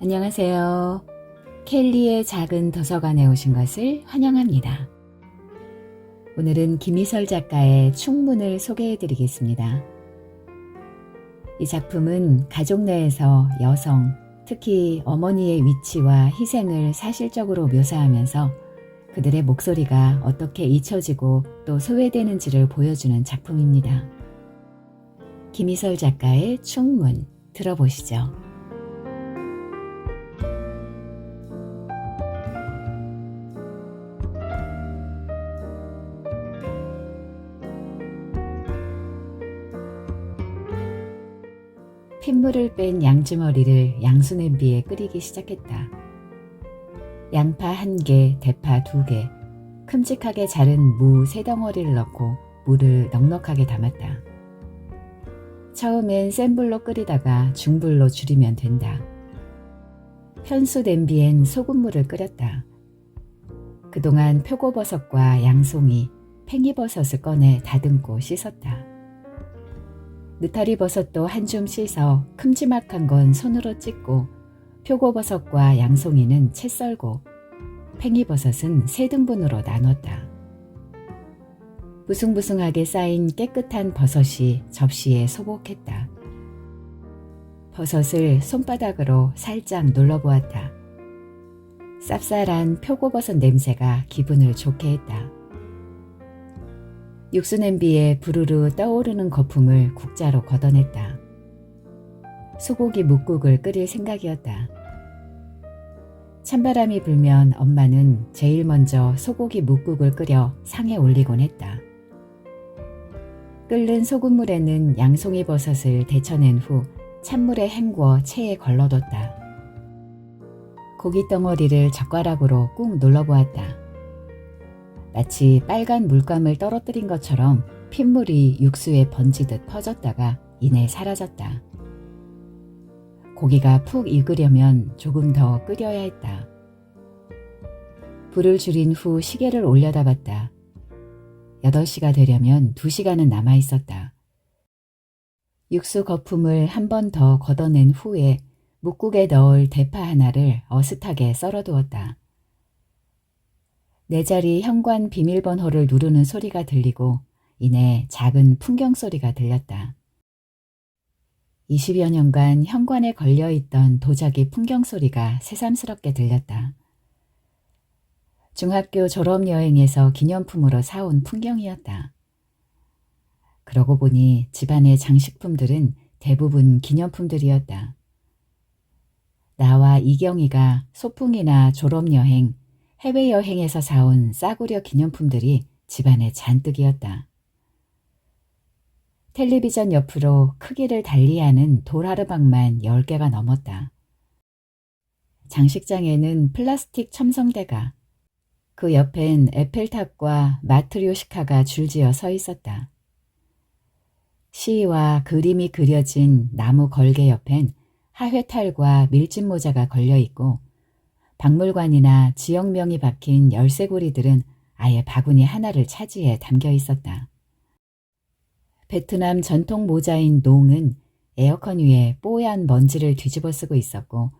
안녕하세요. 켈리의 작은 도서관에 오신 것을 환영합니다. 오늘은 김희설 작가의 충문을 소개해 드리겠습니다. 이 작품은 가족 내에서 여성, 특히 어머니의 위치와 희생을 사실적으로 묘사하면서 그들의 목소리가 어떻게 잊혀지고 또 소외되는지를 보여주는 작품입니다. 김희설 작가의 충문 들어보시죠. 핏물을 뺀 양주머리를 양수 냄비에 끓이기 시작했다. 양파 1개, 대파 2개, 큼직하게 자른 무 3덩어리를 넣고 물을 넉넉하게 담았다. 처음엔 센 불로 끓이다가 중불로 줄이면 된다. 편수 냄비엔 소금물을 끓였다. 그동안 표고버섯과 양송이, 팽이버섯을 꺼내 다듬고 씻었다. 느타리버섯도 한 줌 씻어 큼지막한 건 손으로 찢고 표고버섯과 양송이는 채 썰고 팽이버섯은 3등분으로 나눴다. 부숭부숭하게 쌓인 깨끗한 버섯이 접시에 소복했다. 버섯을 손바닥으로 살짝 눌러보았다. 쌉쌀한 표고버섯 냄새가 기분을 좋게 했다. 육수 냄비에 부르르 떠오르는 거품을 국자로 걷어냈다. 소고기 묵국을 끓일 생각이었다. 찬바람이 불면 엄마는 제일 먼저 소고기 묵국을 끓여 상에 올리곤 했다. 끓는 소금물에는 양송이 버섯을 데쳐낸 후 찬물에 헹궈 체에 걸러뒀다. 고기 덩어리를 젓가락으로 꾹 눌러보았다. 마치 빨간 물감을 떨어뜨린 것처럼 핏물이 육수에 번지듯 퍼졌다가 이내 사라졌다. 고기가 푹 익으려면 조금 더 끓여야 했다. 불을 줄인 후 시계를 올려다 봤다. 8시가 되려면 2시간은 남아 있었다. 육수 거품을 한 번 더 걷어낸 후에 묵국에 넣을 대파 하나를 어슷하게 썰어두었다. 네 자리 현관 비밀번호를 누르는 소리가 들리고 이내 작은 풍경 소리가 들렸다. 20여 년간 현관에 걸려있던 도자기 풍경 소리가 새삼스럽게 들렸다. 중학교 졸업여행에서 기념품으로 사온 풍경이었다. 그러고 보니 집안의 장식품들은 대부분 기념품들이었다. 나와 이경이가 소풍이나 졸업여행, 해외여행에서 사온 싸구려 기념품들이 집안에 잔뜩이었다. 텔레비전 옆으로 크기를 달리하는 돌하르방만 10개가 넘었다. 장식장에는 플라스틱 첨성대가, 그 옆엔 에펠탑과 마트료시카가 줄지어 서 있었다. 시와 그림이 그려진 나무 걸개 옆엔 하회탈과 밀짚 모자가 걸려있고 박물관이나 지역명이 박힌 열쇠고리들은 아예 바구니 하나를 차지해 담겨 있었다. 베트남 전통 모자인 농은 에어컨 위에 뽀얀 먼지를 뒤집어 쓰고 있었고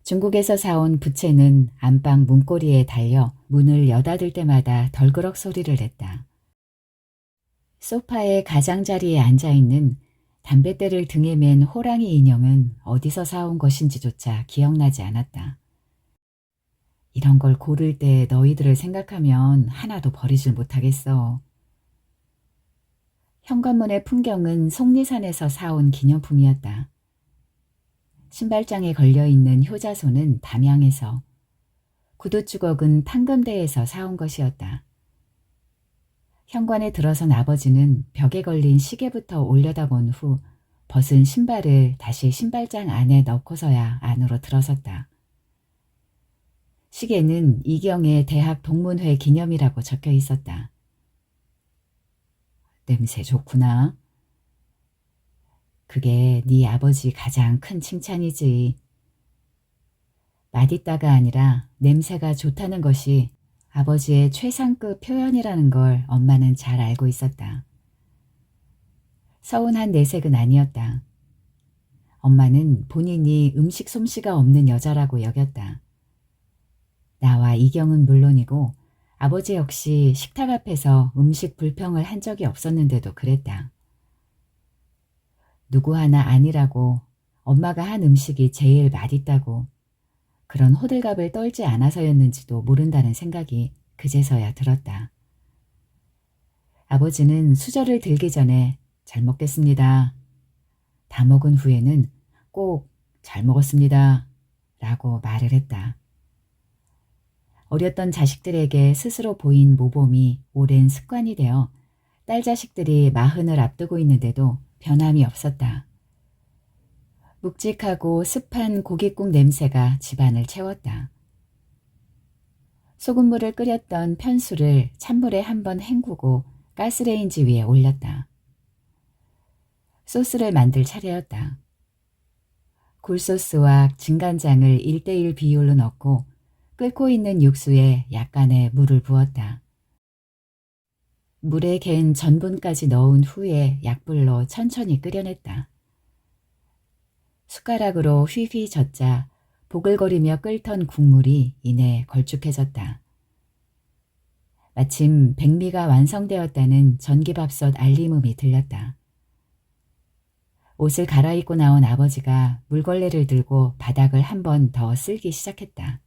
중국에서 사온 부채는 안방 문고리에 달려 문을 여닫을 때마다 덜그럭 소리를 냈다. 소파의 가장자리에 앉아있는 담뱃대를 등에 맨 호랑이 인형은 어디서 사온 것인지조차 기억나지 않았다. 이런 걸 고를 때 너희들을 생각하면 하나도 버리질 못하겠어. 현관문의 풍경은 속리산에서 사온 기념품이었다. 신발장에 걸려있는 효자손은 담양에서, 구두주걱은 판금대에서 사온 것이었다. 현관에 들어선 아버지는 벽에 걸린 시계부터 올려다본 후 벗은 신발을 다시 신발장 안에 넣고서야 안으로 들어섰다. 시계는 이경의 대학 동문회 기념이라고 적혀 있었다. 냄새 좋구나. 그게 네 아버지 가장 큰 칭찬이지. 맛있다가 아니라 냄새가 좋다는 것이 아버지의 최상급 표현이라는 걸 엄마는 잘 알고 있었다. 서운한 내색은 아니었다. 엄마는 본인이 음식 솜씨가 없는 여자라고 여겼다. 나와 이경은 물론이고 아버지 역시 식탁 앞에서 음식 불평을 한 적이 없었는데도 그랬다. 누구 하나 아니라고, 엄마가 한 음식이 제일 맛있다고, 그런 호들갑을 떨지 않아서였는지도 모른다는 생각이 그제서야 들었다. 아버지는 수저를 들기 전에 잘 먹겠습니다. 다 먹은 후에는 꼭 잘 먹었습니다. 라고 말을 했다. 어렸던 자식들에게 스스로 보인 모범이 오랜 습관이 되어 딸 자식들이 40을 앞두고 있는데도 변함이 없었다. 묵직하고 습한 고깃국 냄새가 집안을 채웠다. 소금물을 끓였던 편수를 찬물에 한번 헹구고 가스레인지 위에 올렸다. 소스를 만들 차례였다. 굴소스와 진간장을 1:1 비율로 넣고 끓고 있는 육수에 약간의 물을 부었다. 물에 갠 전분까지 넣은 후에 약불로 천천히 끓여냈다. 숟가락으로 휘휘 젓자 보글거리며 끓던 국물이 이내 걸쭉해졌다. 마침 백미가 완성되었다는 전기밥솥 알림음이 들렸다. 옷을 갈아입고 나온 아버지가 물걸레를 들고 바닥을 한 번 더 쓸기 시작했다.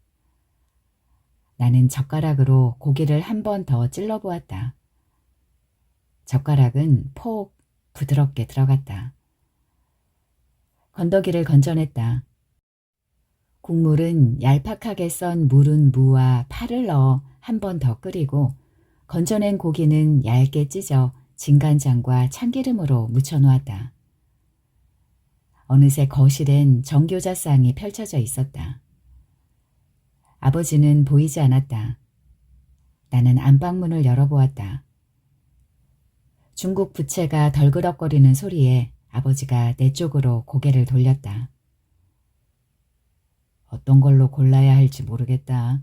나는 젓가락으로 고기를 한 번 더 찔러보았다. 젓가락은 폭 부드럽게 들어갔다. 건더기를 건져냈다. 국물은 얄팍하게 썬 무른 무와 파를 넣어 한 번 더 끓이고 건져낸 고기는 얇게 찢어 진간장과 참기름으로 묻혀놓았다. 어느새 거실엔 정교자상이 펼쳐져 있었다. 아버지는 보이지 않았다. 나는 안방문을 열어보았다. 중국 부채가 덜그덕거리는 소리에 아버지가 내 쪽으로 고개를 돌렸다. 어떤 걸로 골라야 할지 모르겠다.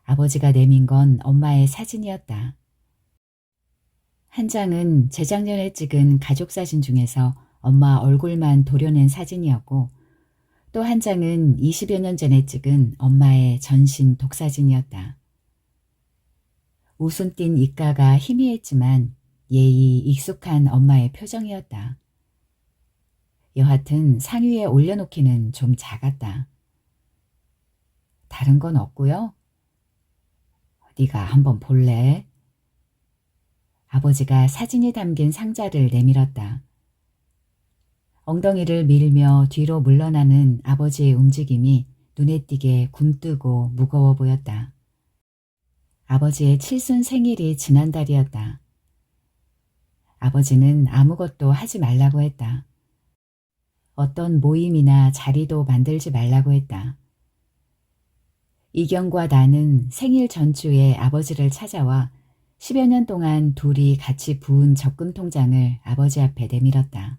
아버지가 내민 건 엄마의 사진이었다. 한 장은 재작년에 찍은 가족사진 중에서 엄마 얼굴만 도려낸 사진이었고 또 한 장은 20여 년 전에 찍은 엄마의 전신 독사진이었다. 웃음 띤 입가가 희미했지만 예의 익숙한 엄마의 표정이었다. 여하튼 상위에 올려놓기는 좀 작았다. 다른 건 없고요. 네가 한번 볼래? 아버지가 사진이 담긴 상자를 내밀었다. 엉덩이를 밀며 뒤로 물러나는 아버지의 움직임이 눈에 띄게 굼뜨고 무거워 보였다. 아버지의 칠순 생일이 지난달이었다. 아버지는 아무것도 하지 말라고 했다. 어떤 모임이나 자리도 만들지 말라고 했다. 이경과 나는 생일 전주에 아버지를 찾아와 10여 년 동안 둘이 같이 부은 적금 통장을 아버지 앞에 내밀었다.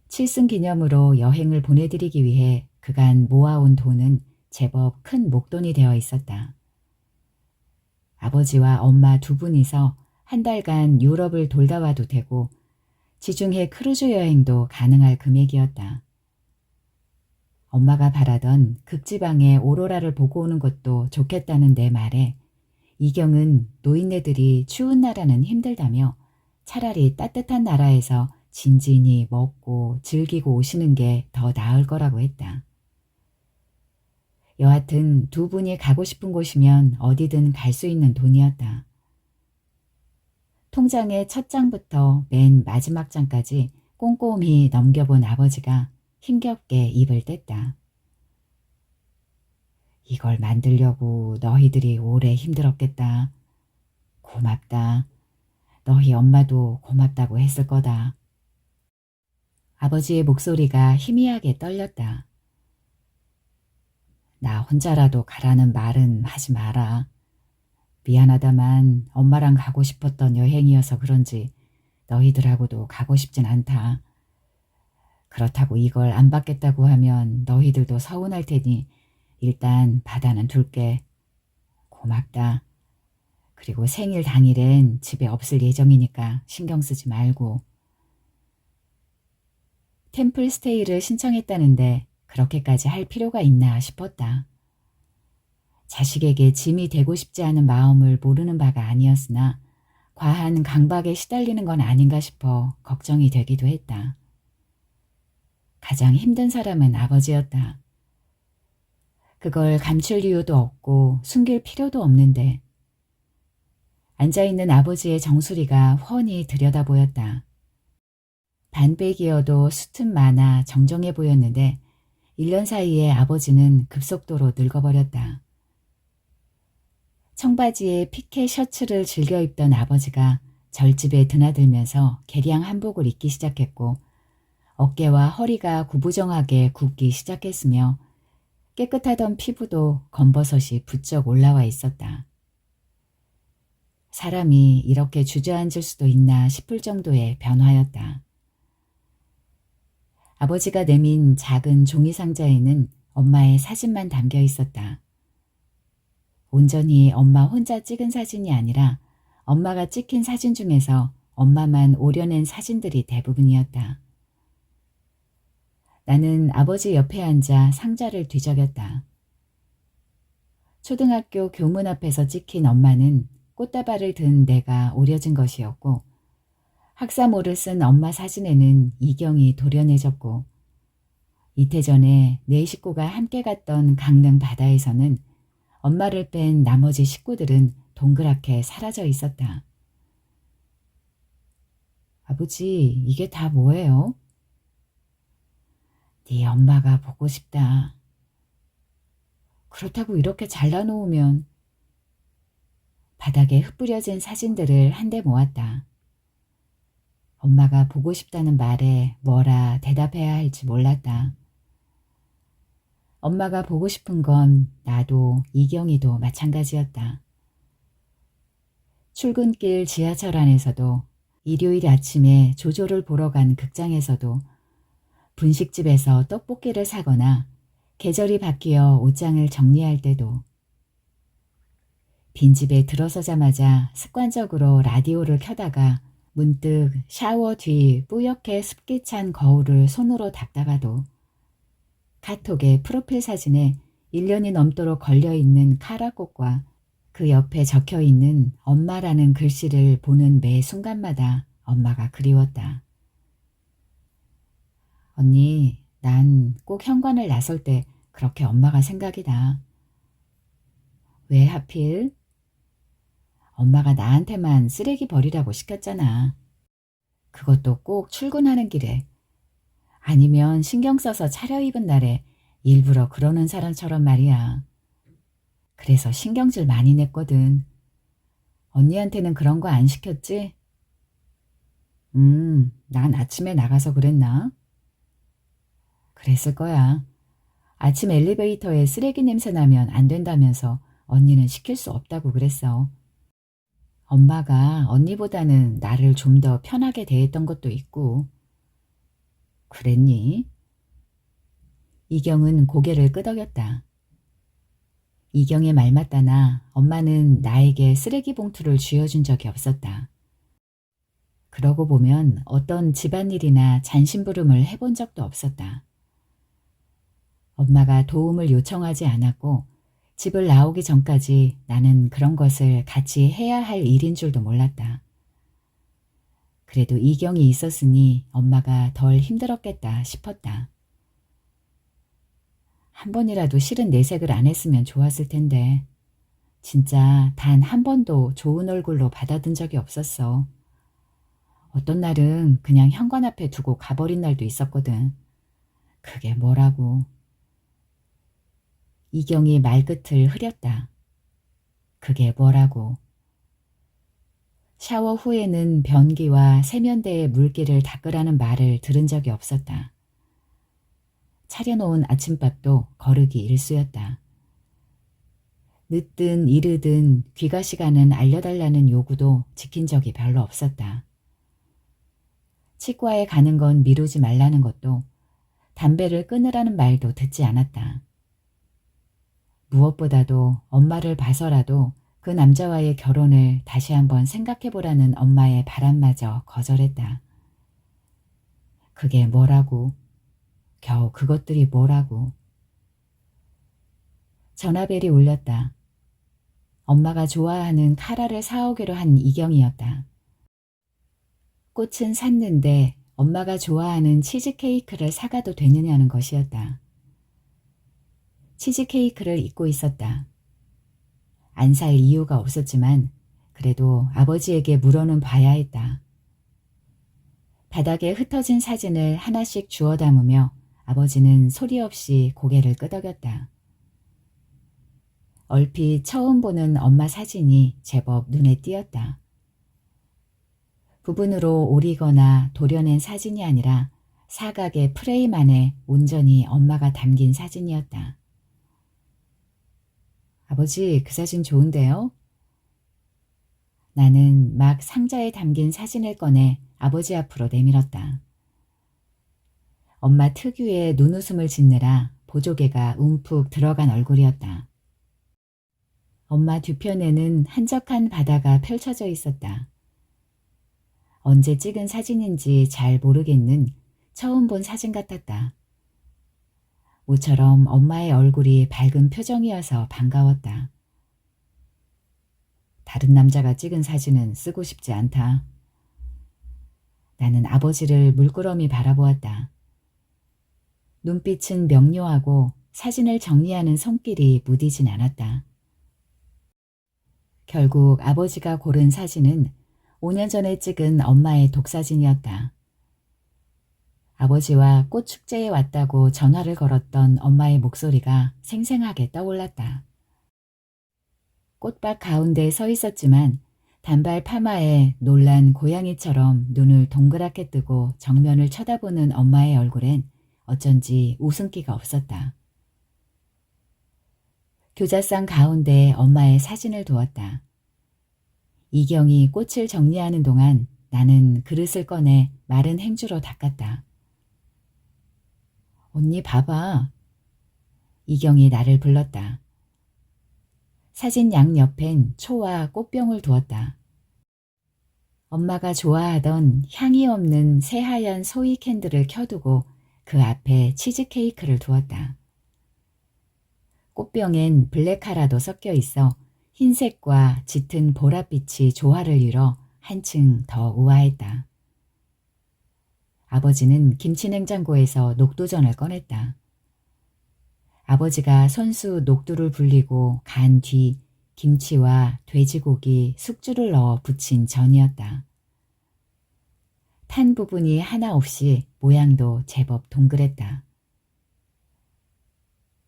칠순 기념으로 여행을 보내드리기 위해 그간 모아온 돈은 제법 큰 목돈이 되어 있었다. 아버지와 엄마 두 분이서 한 달간 유럽을 돌다 와도 되고 지중해 크루즈 여행도 가능할 금액이었다. 엄마가 바라던 극지방의 오로라를 보고 오는 것도 좋겠다는 내 말에 이경은 노인네들이 추운 나라는 힘들다며 차라리 따뜻한 나라에서 진진히 먹고 즐기고 오시는 게 더 나을 거라고 했다. 여하튼 두 분이 가고 싶은 곳이면 어디든 갈 수 있는 돈이었다. 통장의 첫 장부터 맨 마지막 장까지 꼼꼼히 넘겨본 아버지가 힘겹게 입을 뗐다. 이걸 만들려고 너희들이 오래 힘들었겠다. 고맙다. 너희 엄마도 고맙다고 했을 거다. 아버지의 목소리가 희미하게 떨렸다. 나 혼자라도 가라는 말은 하지 마라. 미안하다만 엄마랑 가고 싶었던 여행이어서 그런지 너희들하고도 가고 싶진 않다. 그렇다고 이걸 안 받겠다고 하면 너희들도 서운할 테니 일단 받아는 둘게. 고맙다. 그리고 생일 당일엔 집에 없을 예정이니까 신경 쓰지 말고. 템플스테이를 신청했다는데 그렇게까지 할 필요가 있나 싶었다. 자식에게 짐이 되고 싶지 않은 마음을 모르는 바가 아니었으나 과한 강박에 시달리는 건 아닌가 싶어 걱정이 되기도 했다. 가장 힘든 사람은 아버지였다. 그걸 감출 이유도 없고 숨길 필요도 없는데 앉아있는 아버지의 정수리가 훤히 들여다 보였다. 반백이어도 수튼 많아 정정해 보였는데 1년 사이에 아버지는 급속도로 늙어버렸다. 청바지에 피케 셔츠를 즐겨 입던 아버지가 절집에 드나들면서 개량 한복을 입기 시작했고 어깨와 허리가 구부정하게 굽기 시작했으며 깨끗하던 피부도 검버섯이 부쩍 올라와 있었다. 사람이 이렇게 주저앉을 수도 있나 싶을 정도의 변화였다. 아버지가 내민 작은 종이 상자에는 엄마의 사진만 담겨 있었다. 온전히 엄마 혼자 찍은 사진이 아니라 엄마가 찍힌 사진 중에서 엄마만 오려낸 사진들이 대부분이었다. 나는 아버지 옆에 앉아 상자를 뒤적였다. 초등학교 교문 앞에서 찍힌 엄마는 꽃다발을 든 내가 오려진 것이었고 학사모를 쓴 엄마 사진에는 이경이 도련해졌고 이태 전에 네 식구가 함께 갔던 강릉 바다에서는 엄마를 뺀 나머지 식구들은 동그랗게 사라져 있었다. 아버지, 이게 다 뭐예요? 네 엄마가 보고 싶다. 그렇다고 이렇게 잘라놓으면. 바닥에 흩뿌려진 사진들을 한데 모았다. 엄마가 보고 싶다는 말에 뭐라 대답해야 할지 몰랐다. 엄마가 보고 싶은 건 나도 이경이도 마찬가지였다. 출근길 지하철 안에서도 일요일 아침에 조조를 보러 간 극장에서도 분식집에서 떡볶이를 사거나 계절이 바뀌어 옷장을 정리할 때도 빈집에 들어서자마자 습관적으로 라디오를 켜다가 문득 샤워 뒤 뿌옇게 습기 찬 거울을 손으로 닦다가도 카톡의 프로필 사진에 1년이 넘도록 걸려있는 카라꽃과 그 옆에 적혀있는 엄마라는 글씨를 보는 매 순간마다 엄마가 그리웠다. 언니, 난 꼭 현관을 나설 때 그렇게 엄마가 생각이 나. 왜 하필? 엄마가 나한테만 쓰레기 버리라고 시켰잖아. 그것도 꼭 출근하는 길에. 아니면 신경 써서 차려입은 날에 일부러 그러는 사람처럼 말이야. 그래서 신경질 많이 냈거든. 언니한테는 그런 거 안 시켰지? 난 아침에 나가서 그랬나? 그랬을 거야. 아침 엘리베이터에 쓰레기 냄새 나면 안 된다면서 언니는 시킬 수 없다고 그랬어. 엄마가 언니보다는 나를 좀 더 편하게 대했던 것도 있고. 그랬니? 이경은 고개를 끄덕였다. 이경의 말 맞다나 엄마는 나에게 쓰레기 봉투를 쥐어준 적이 없었다. 그러고 보면 어떤 집안일이나 잔심부름을 해본 적도 없었다. 엄마가 도움을 요청하지 않았고 집을 나오기 전까지 나는 그런 것을 같이 해야 할 일인 줄도 몰랐다. 그래도 이경이 있었으니 엄마가 덜 힘들었겠다 싶었다. 한 번이라도 싫은 내색을 안 했으면 좋았을 텐데 진짜 단 한 번도 좋은 얼굴로 받아든 적이 없었어. 어떤 날은 그냥 현관 앞에 두고 가버린 날도 있었거든. 그게 뭐라고. 이경이 말끝을 흐렸다. 그게 뭐라고. 샤워 후에는 변기와 세면대에 물기를 닦으라는 말을 들은 적이 없었다. 차려놓은 아침밥도 거르기 일쑤였다. 늦든 이르든 귀가 시간은 알려달라는 요구도 지킨 적이 별로 없었다. 치과에 가는 건 미루지 말라는 것도 담배를 끊으라는 말도 듣지 않았다. 무엇보다도 엄마를 봐서라도 그 남자와의 결혼을 다시 한번 생각해보라는 엄마의 바람마저 거절했다. 그게 뭐라고? 겨우 그것들이 뭐라고? 전화벨이 울렸다. 엄마가 좋아하는 카라를 사오기로 한 이경이었다. 꽃은 샀는데 엄마가 좋아하는 치즈케이크를 사가도 되느냐는 것이었다. 치즈케이크를 잊고 있었다. 안 살 이유가 없었지만 그래도 아버지에게 물어는 봐야 했다. 바닥에 흩어진 사진을 하나씩 주워 담으며 아버지는 소리 없이 고개를 끄덕였다. 얼핏 처음 보는 엄마 사진이 제법 눈에 띄었다. 부분으로 오리거나 도려낸 사진이 아니라 사각의 프레임 안에 온전히 엄마가 담긴 사진이었다. 아버지, 그 사진 좋은데요? 나는 막 상자에 담긴 사진을 꺼내 아버지 앞으로 내밀었다. 엄마 특유의 눈웃음을 짓느라 보조개가 움푹 들어간 얼굴이었다. 엄마 뒤편에는 한적한 바다가 펼쳐져 있었다. 언제 찍은 사진인지 잘 모르겠는 처음 본 사진 같았다. 모처럼 엄마의 얼굴이 밝은 표정이어서 반가웠다. 다른 남자가 찍은 사진은 쓰고 싶지 않다. 나는 아버지를 물끄러미 바라보았다. 눈빛은 명료하고 사진을 정리하는 손길이 무디진 않았다. 결국 아버지가 고른 사진은 5년 전에 찍은 엄마의 독사진이었다. 아버지와 꽃축제에 왔다고 전화를 걸었던 엄마의 목소리가 생생하게 떠올랐다. 꽃밭 가운데 서 있었지만 단발 파마에 놀란 고양이처럼 눈을 동그랗게 뜨고 정면을 쳐다보는 엄마의 얼굴엔 어쩐지 웃음기가 없었다. 교자상 가운데 엄마의 사진을 두었다. 이경이 꽃을 정리하는 동안 나는 그릇을 꺼내 마른 행주로 닦았다. 언니 봐봐. 이경이 나를 불렀다. 사진 양옆엔 초와 꽃병을 두었다. 엄마가 좋아하던 향이 없는 새하얀 소이 캔들을 켜두고 그 앞에 치즈케이크를 두었다. 꽃병엔 블랙카라도 섞여 있어 흰색과 짙은 보랏빛이 조화를 이뤄 한층 더 우아했다. 아버지는 김치냉장고에서 녹두전을 꺼냈다. 아버지가 손수 녹두를 불리고 간 뒤 김치와 돼지고기, 숙주를 넣어 부친 전이었다. 탄 부분이 하나 없이 모양도 제법 동그랬다.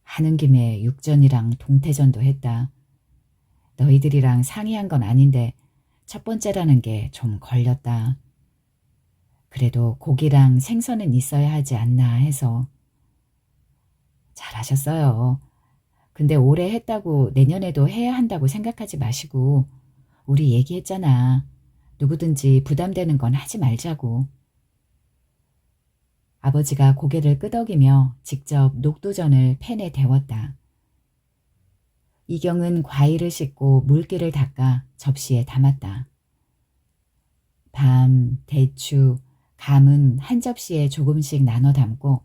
하는 김에 육전이랑 동태전도 했다. 너희들이랑 상의한 건 아닌데 첫 번째라는 게 좀 걸렸다. 그래도 고기랑 생선은 있어야 하지 않나 해서. 잘하셨어요. 근데 올해 했다고 내년에도 해야 한다고 생각하지 마시고 우리 얘기했잖아. 누구든지 부담되는 건 하지 말자고. 아버지가 고개를 끄덕이며 직접 녹두전을 팬에 데웠다. 이경은 과일을 씻고 물기를 닦아 접시에 담았다. 밤, 대추, 감은 한 접시에 조금씩 나눠 담고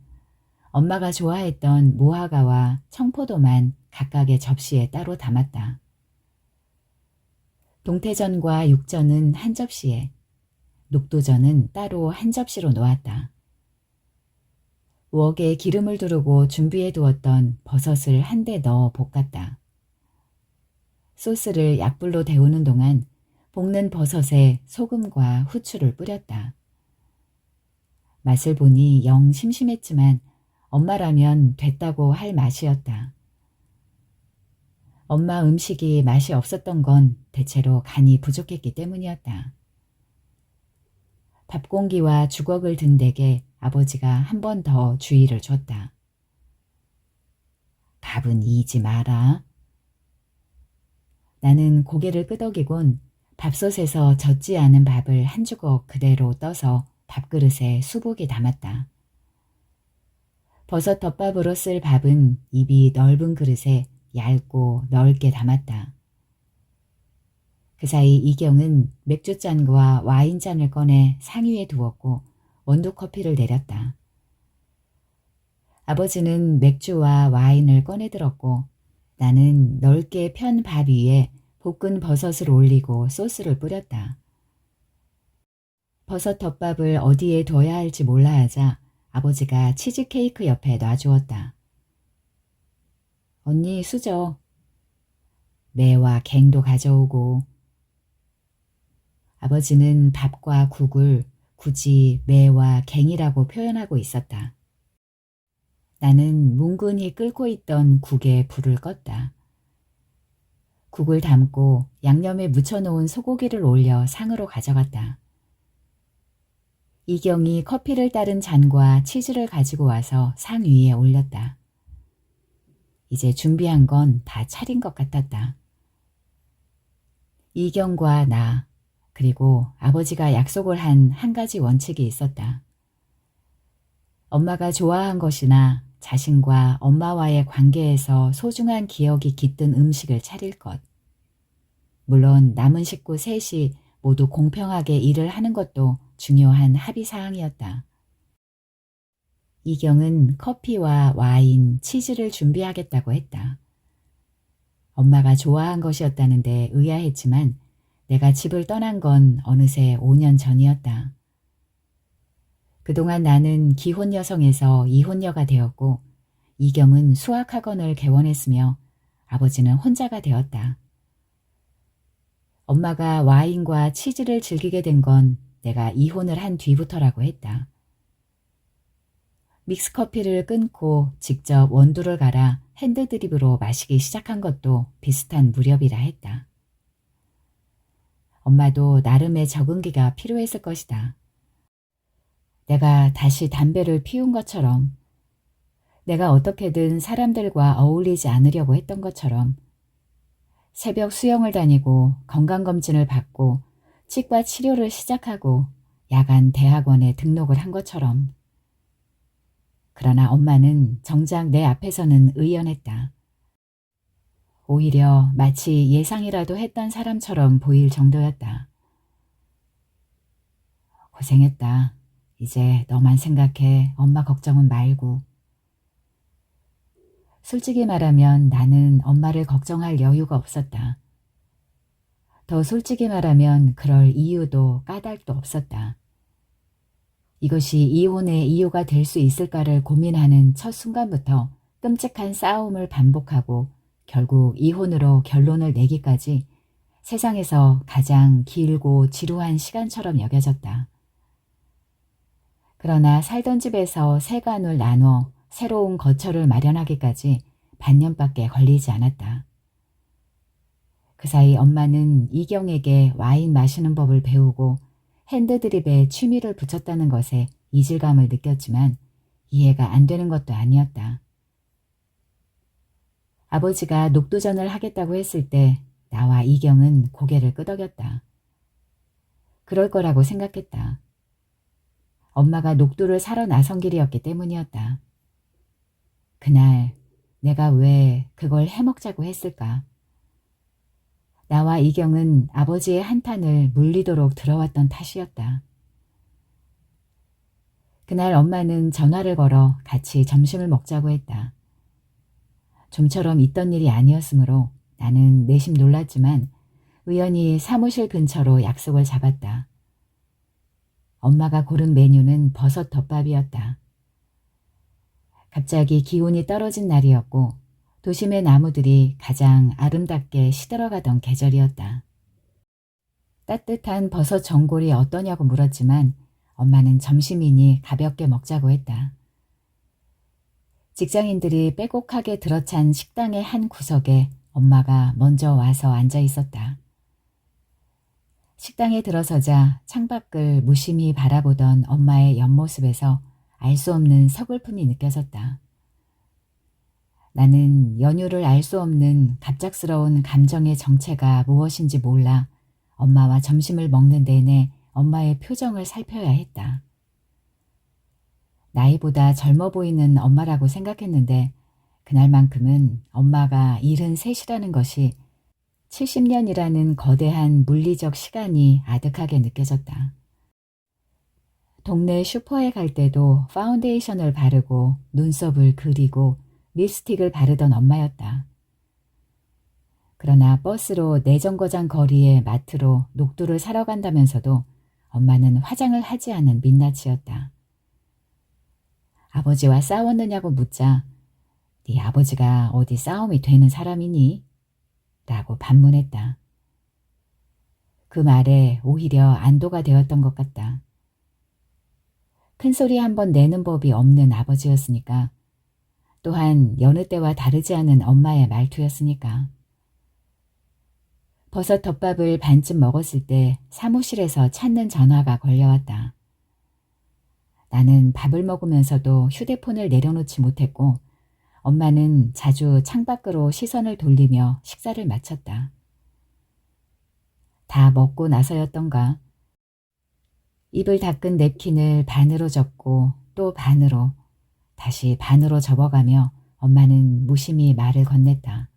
엄마가 좋아했던 무화과와 청포도만 각각의 접시에 따로 담았다. 동태전과 육전은 한 접시에, 녹두전은 따로 한 접시로 놓았다. 웍에 기름을 두르고 준비해 두었던 버섯을 한 대 넣어 볶았다. 소스를 약불로 데우는 동안 볶는 버섯에 소금과 후추를 뿌렸다. 맛을 보니 영 심심했지만 엄마라면 됐다고 할 맛이었다. 엄마 음식이 맛이 없었던 건 대체로 간이 부족했기 때문이었다. 밥공기와 주걱을 든 댁에 아버지가 한 번 더 주의를 줬다. 밥은 이지 마라. 나는 고개를 끄덕이곤 밥솥에서 젖지 않은 밥을 한 주걱 그대로 떠서 밥그릇에 수북이 담았다. 버섯 덮밥으로 쓸 밥은 입이 넓은 그릇에 얇고 넓게 담았다. 그 사이 이경은 맥주잔과 와인잔을 꺼내 상위에 두었고 원두 커피를 내렸다. 아버지는 맥주와 와인을 꺼내 들었고 나는 넓게 편 밥 위에 볶은 버섯을 올리고 소스를 뿌렸다. 버섯 덮밥을 어디에 둬야 할지 몰라 하자 아버지가 치즈케이크 옆에 놔주었다. 언니 수저. 매와 갱도 가져오고. 아버지는 밥과 국을 굳이 매와 갱이라고 표현하고 있었다. 나는 뭉근히 끓고 있던 국에 불을 껐다. 국을 담고 양념에 묻혀놓은 소고기를 올려 상으로 가져갔다. 이경이 커피를 따른 잔과 치즈를 가지고 와서 상 위에 올렸다. 이제 준비한 건 다 차린 것 같았다. 이경과 나, 그리고 아버지가 약속을 한 한 가지 원칙이 있었다. 엄마가 좋아한 것이나 자신과 엄마와의 관계에서 소중한 기억이 깃든 음식을 차릴 것. 물론 남은 식구 셋이 모두 공평하게 일을 하는 것도 중요한 합의사항이었다. 이경은 커피와 와인, 치즈를 준비하겠다고 했다. 엄마가 좋아한 것이었다는데 의아했지만 내가 집을 떠난 건 어느새 5년 전이었다. 그동안 나는 기혼 여성에서 이혼녀가 되었고 이경은 수학학원을 개원했으며 아버지는 혼자가 되었다. 엄마가 와인과 치즈를 즐기게 된 건 내가 이혼을 한 뒤부터라고 했다. 믹스커피를 끊고 직접 원두를 갈아 핸드드립으로 마시기 시작한 것도 비슷한 무렵이라 했다. 엄마도 나름의 적응기가 필요했을 것이다. 내가 다시 담배를 피운 것처럼, 내가 어떻게든 사람들과 어울리지 않으려고 했던 것처럼, 새벽 수영을 다니고 건강검진을 받고 치과 치료를 시작하고 야간 대학원에 등록을 한 것처럼. 그러나 엄마는 정작 내 앞에서는 의연했다. 오히려 마치 예상이라도 했던 사람처럼 보일 정도였다. 고생했다. 이제 너만 생각해. 엄마 걱정은 말고. 솔직히 말하면 나는 엄마를 걱정할 여유가 없었다. 더 솔직히 말하면 그럴 이유도 까닭도 없었다. 이것이 이혼의 이유가 될 수 있을까를 고민하는 첫 순간부터 끔찍한 싸움을 반복하고 결국 이혼으로 결론을 내기까지 세상에서 가장 길고 지루한 시간처럼 여겨졌다. 그러나 살던 집에서 세간을 나눠 새로운 거처를 마련하기까지 반년밖에 걸리지 않았다. 그 사이 엄마는 이경에게 와인 마시는 법을 배우고 핸드드립에 취미를 붙였다는 것에 이질감을 느꼈지만 이해가 안 되는 것도 아니었다. 아버지가 녹두전을 하겠다고 했을 때 나와 이경은 고개를 끄덕였다. 그럴 거라고 생각했다. 엄마가 녹두를 사러 나선 길이었기 때문이었다. 그날 내가 왜 그걸 해먹자고 했을까? 나와 이경은 아버지의 한탄을 물리도록 들어왔던 탓이었다. 그날 엄마는 전화를 걸어 같이 점심을 먹자고 했다. 좀처럼 있던 일이 아니었으므로 나는 내심 놀랐지만 우연히 사무실 근처로 약속을 잡았다. 엄마가 고른 메뉴는 버섯 덮밥이었다. 갑자기 기온이 떨어진 날이었고 도심의 나무들이 가장 아름답게 시들어가던 계절이었다. 따뜻한 버섯 전골이 어떠냐고 물었지만 엄마는 점심이니 가볍게 먹자고 했다. 직장인들이 빼곡하게 들어찬 식당의 한 구석에 엄마가 먼저 와서 앉아 있었다. 식당에 들어서자 창밖을 무심히 바라보던 엄마의 옆모습에서 알 수 없는 서글픔이 느껴졌다. 나는 연유를 알 수 없는 갑작스러운 감정의 정체가 무엇인지 몰라 엄마와 점심을 먹는 내내 엄마의 표정을 살펴야 했다. 나이보다 젊어 보이는 엄마라고 생각했는데 그날만큼은 엄마가 73이라는 것이 70년이라는 거대한 물리적 시간이 아득하게 느껴졌다. 동네 슈퍼에 갈 때도 파운데이션을 바르고 눈썹을 그리고 립스틱을 바르던 엄마였다. 그러나 버스로 내정거장 거리의 마트로 녹두를 사러 간다면서도 엄마는 화장을 하지 않은 민낯이었다. 아버지와 싸웠느냐고 묻자 네 아버지가 어디 싸움이 되는 사람이니? 라고 반문했다. 그 말에 오히려 안도가 되었던 것 같다. 큰소리 한번 내는 법이 없는 아버지였으니까, 또한 여느 때와 다르지 않은 엄마의 말투였으니까. 버섯 덮밥을 반쯤 먹었을 때 사무실에서 찾는 전화가 걸려왔다. 나는 밥을 먹으면서도 휴대폰을 내려놓지 못했고 엄마는 자주 창밖으로 시선을 돌리며 식사를 마쳤다. 다 먹고 나서였던가. 입을 닦은 냅킨을 반으로 접고 또 반으로, 다시 반으로 접어가며 엄마는 무심히 말을 건넸다.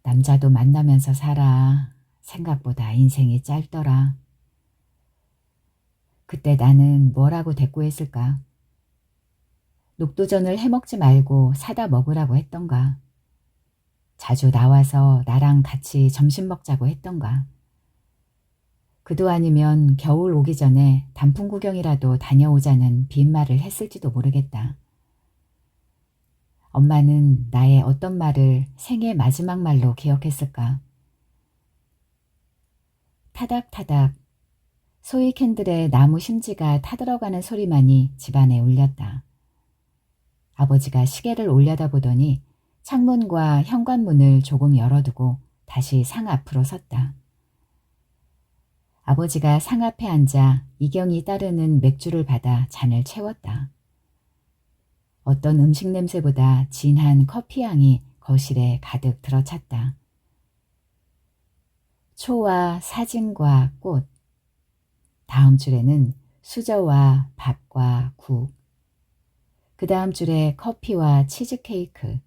남자도 만나면서 살아. 생각보다 인생이 짧더라. 그때 나는 뭐라고 대꾸했을까? 녹두전을 해먹지 말고 사다 먹으라고 했던가? 자주 나와서 나랑 같이 점심 먹자고 했던가? 그도 아니면 겨울 오기 전에 단풍 구경이라도 다녀오자는 빈말을 했을지도 모르겠다. 엄마는 나의 어떤 말을 생애 마지막 말로 기억했을까? 타닥타닥 소이 캔들의 나무 심지가 타들어가는 소리만이 집안에 울렸다. 아버지가 시계를 올려다보더니 창문과 현관문을 조금 열어두고 다시 상 앞으로 섰다. 아버지가 상 앞에 앉아 이경이 따르는 맥주를 받아 잔을 채웠다. 어떤 음식 냄새보다 진한 커피향이 거실에 가득 들어찼다. 초와 사진과 꽃, 다음 줄에는 수저와 밥과 국, 그 다음 줄에 커피와 치즈케이크,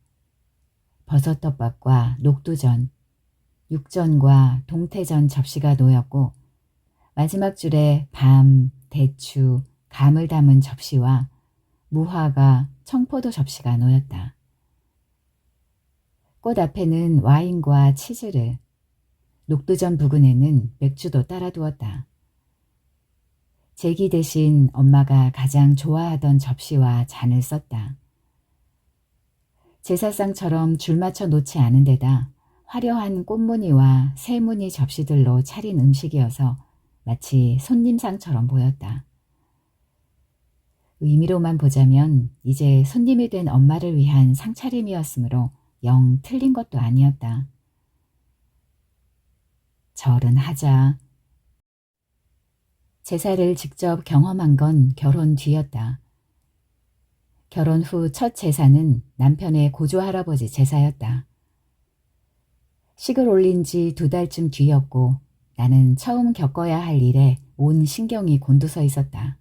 버섯덮밥과 녹두전, 육전과 동태전 접시가 놓였고 마지막 줄에 밤, 대추, 감을 담은 접시와 무화과, 청포도 접시가 놓였다. 꽃 앞에는 와인과 치즈를, 녹두전 부근에는 맥주도 따라두었다. 제기 대신 엄마가 가장 좋아하던 접시와 잔을 썼다. 제사상처럼 줄 맞춰 놓지 않은 데다 화려한 꽃무늬와 새무늬 접시들로 차린 음식이어서 마치 손님상처럼 보였다. 의미로만 보자면 이제 손님이 된 엄마를 위한 상차림이었으므로 영 틀린 것도 아니었다. 절은 하자. 제사를 직접 경험한 건 결혼 뒤였다. 결혼 후 첫 제사는 남편의 고조할아버지 제사였다. 식을 올린 지 2달쯤 뒤였고 나는 처음 겪어야 할 일에 온 신경이 곤두서 있었다.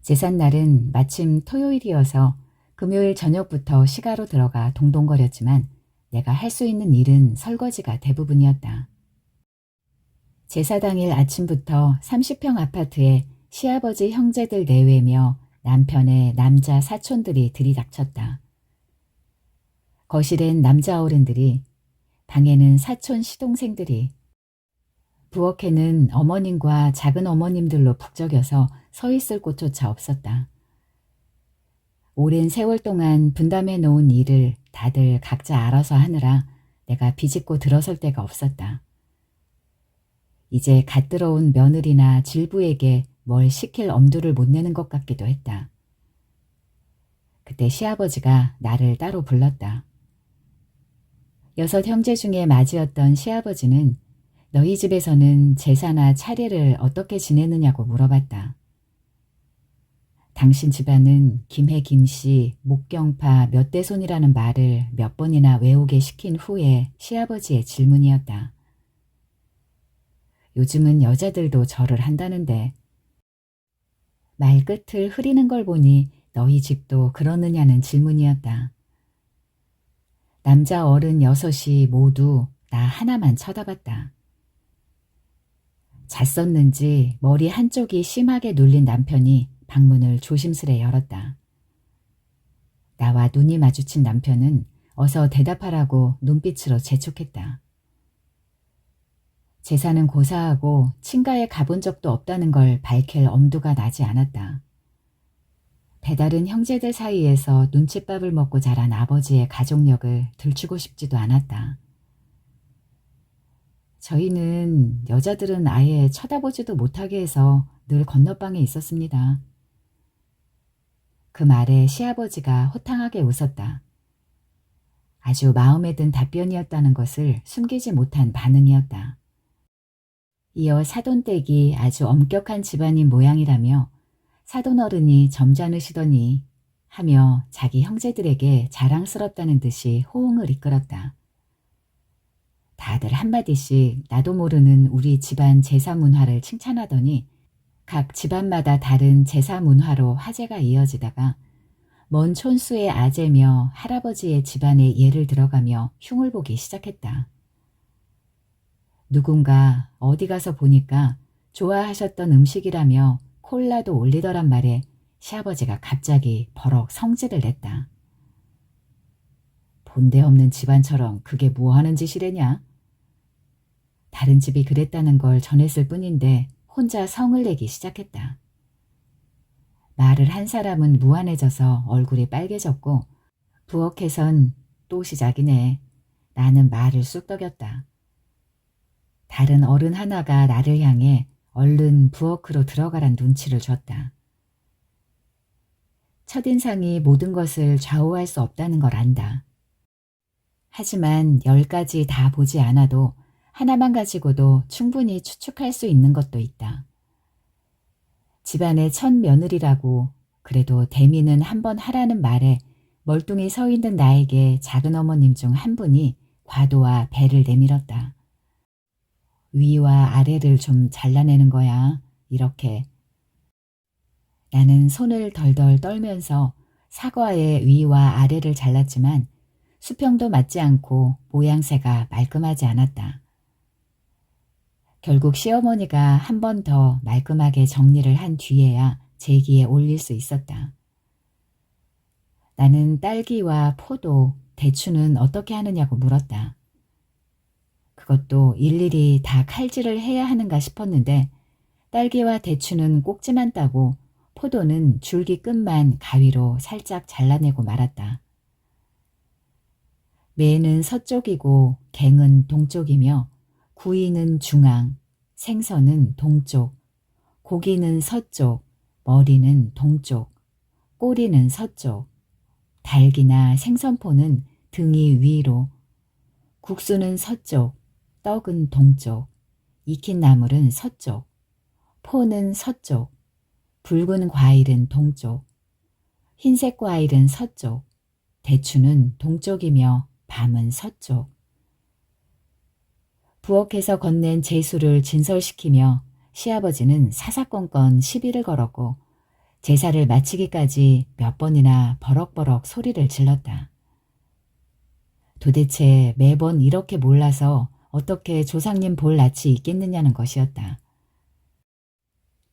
제삿날은 마침 토요일이어서 금요일 저녁부터 시가로 들어가 동동거렸지만 내가 할 수 있는 일은 설거지가 대부분이었다. 제사 당일 아침부터 30평 아파트에 시아버지 형제들 내외며 남편의 남자 사촌들이 들이닥쳤다. 거실엔 남자 어른들이, 방에는 사촌 시동생들이, 부엌에는 어머님과 작은 어머님들로 북적여서 서 있을 곳조차 없었다. 오랜 세월 동안 분담해 놓은 일을 다들 각자 알아서 하느라 내가 비집고 들어설 데가 없었다. 이제 갓 들어온 며느리나 질부에게 뭘 시킬 엄두를 못 내는 것 같기도 했다. 그때 시아버지가 나를 따로 불렀다. 6 형제 중에 맏이었던 시아버지는 너희 집에서는 제사나 차례를 어떻게 지내느냐고 물어봤다. 당신 집안은 김해 김씨, 목경파 몇 대손이라는 말을 몇 번이나 외우게 시킨 후에 시아버지의 질문이었다. 요즘은 여자들도 절을 한다는데 말끝을 흐리는 걸 보니 너희 집도 그러느냐는 질문이었다. 남자 어른 6이 모두 나 하나만 쳐다봤다. 잤었는지 머리 한쪽이 심하게 눌린 남편이 방문을 조심스레 열었다. 나와 눈이 마주친 남편은 어서 대답하라고 눈빛으로 재촉했다. 제사는 고사하고 친가에 가본 적도 없다는 걸 밝힐 엄두가 나지 않았다. 배다른 형제들 사이에서 눈칫밥을 먹고 자란 아버지의 가족력을 들추고 싶지도 않았다. 저희는 여자들은 아예 쳐다보지도 못하게 해서 늘 건너방에 있었습니다. 그 말에 시아버지가 호탕하게 웃었다. 아주 마음에 든 답변이었다는 것을 숨기지 못한 반응이었다. 이어 사돈댁이 아주 엄격한 집안인 모양이라며 사돈어른이 점잖으시더니 하며 자기 형제들에게 자랑스럽다는 듯이 호응을 이끌었다. 다들 한마디씩 나도 모르는 우리 집안 제사 문화를 칭찬하더니 각 집안마다 다른 제사 문화로 화제가 이어지다가 먼 촌수의 아재며 할아버지의 집안에 예를 들어가며 흉을 보기 시작했다. 누군가 어디 가서 보니까 좋아하셨던 음식이라며 콜라도 올리더란 말에 시아버지가 갑자기 버럭 성질을 냈다. 본데없는 집안처럼 그게 뭐하는 짓이래냐? 다른 집이 그랬다는 걸 전했을 뿐인데 혼자 성을 내기 시작했다. 말을 한 사람은 무안해져서 얼굴이 빨개졌고 부엌에선 또 시작이네. 나는 말을 쑥덕였다. 다른 어른 하나가 나를 향해 얼른 부엌으로 들어가란 눈치를 줬다. 첫인상이 모든 것을 좌우할 수 없다는 걸 안다. 하지만 10가지 다 보지 않아도 하나만 가지고도 충분히 추측할 수 있는 것도 있다. 집안의 첫 며느리라고 그래도 대미는 한번 하라는 말에 멀뚱히 서 있는 나에게 작은 어머님 중 한 분이 과도와 배를 내밀었다. 위와 아래를 좀 잘라내는 거야. 이렇게. 나는 손을 덜덜 떨면서 사과의 위와 아래를 잘랐지만 수평도 맞지 않고 모양새가 말끔하지 않았다. 결국 시어머니가 한 번 더 말끔하게 정리를 한 뒤에야 제기에 올릴 수 있었다. 나는 딸기와 포도, 대추는 어떻게 하느냐고 물었다. 그것도 일일이 다 칼질을 해야 하는가 싶었는데 딸기와 대추는 꼭지만 따고 포도는 줄기 끝만 가위로 살짝 잘라내고 말았다. 매는 서쪽이고 갱은 동쪽이며 구이는 중앙, 생선은 동쪽, 고기는 서쪽, 머리는 동쪽, 꼬리는 서쪽, 닭이나 생선포는 등이 위로, 국수는 서쪽, 떡은 동쪽, 익힌 나물은 서쪽, 포는 서쪽, 붉은 과일은 동쪽, 흰색 과일은 서쪽, 대추는 동쪽이며 밤은 서쪽. 부엌에서 건넨 제수를 진설시키며 시아버지는 사사건건 시비를 걸었고 제사를 마치기까지 몇 번이나 버럭버럭 소리를 질렀다. 도대체 매번 이렇게 몰라서 어떻게 조상님 볼 낯이 있겠느냐는 것이었다.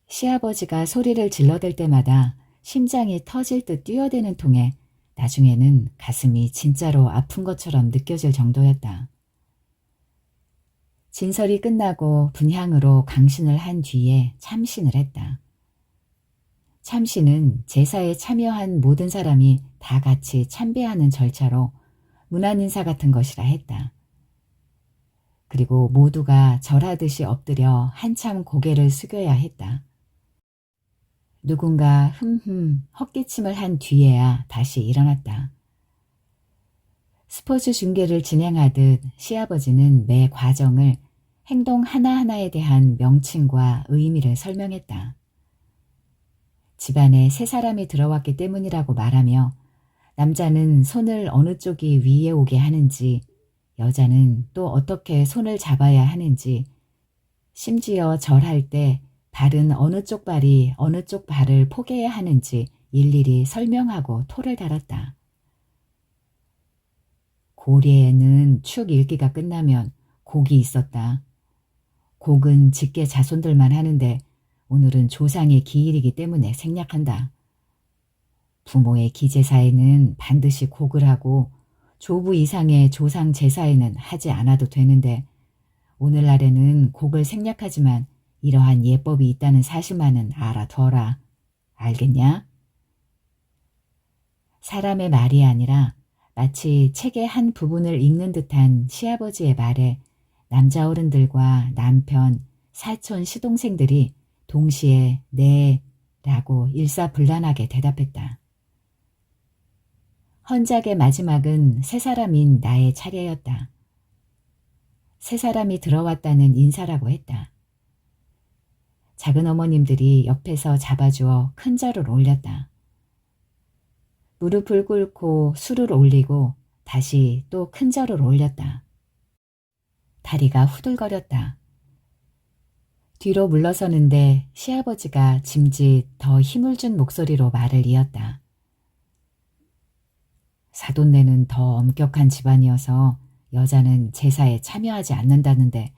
시아버지가 소리를 질러댈 때마다 심장이 터질 듯 뛰어대는 통에 나중에는 가슴이 진짜로 아픈 것처럼 느껴질 정도였다. 진설이 끝나고 분향으로 강신을 한 뒤에 참신을 했다. 참신은 제사에 참여한 모든 사람이 다 같이 참배하는 절차로 문안인사 같은 것이라 했다. 그리고 모두가 절하듯이 엎드려 한참 고개를 숙여야 했다. 누군가 헛기침을 한 뒤에야 다시 일어났다. 스포츠 중계를 진행하듯 시아버지는 매 과정을 행동 하나하나에 대한 명칭과 의미를 설명했다. 집안에 세 사람이 들어왔기 때문이라고 말하며 남자는 손을 어느 쪽이 위에 오게 하는지, 여자는 또 어떻게 손을 잡아야 하는지, 심지어 절할 때 발은 어느 쪽 발이 어느 쪽 발을 포개야 하는지 일일이 설명하고 토를 달았다. 고래에는 축 읽기가 끝나면 곡이 있었다. 곡은 직계 자손들만 하는데 오늘은 조상의 기일이기 때문에 생략한다. 부모의 기제사에는 반드시 곡을 하고 조부 이상의 조상 제사에는 하지 않아도 되는데 오늘날에는 곡을 생략하지만 이러한 예법이 있다는 사실만은 알아둬라. 알겠냐? 사람의 말이 아니라 마치 책의 한 부분을 읽는 듯한 시아버지의 말에 남자 어른들과 남편, 사촌, 시동생들이 동시에 네 라고 일사불란하게 대답했다. 헌작의 마지막은 세 사람인 나의 차례였다. 세 사람이 들어왔다는 인사라고 했다. 작은 어머님들이 옆에서 잡아주어 큰 절을 올렸다. 무릎을 꿇고 술을 올리고 다시 또 큰 절을 올렸다. 다리가 후들거렸다. 뒤로 물러서는데 시아버지가 짐짓 더 힘을 준 목소리로 말을 이었다. 사돈네는 더 엄격한 집안이어서 여자는 제사에 참여하지 않는다는데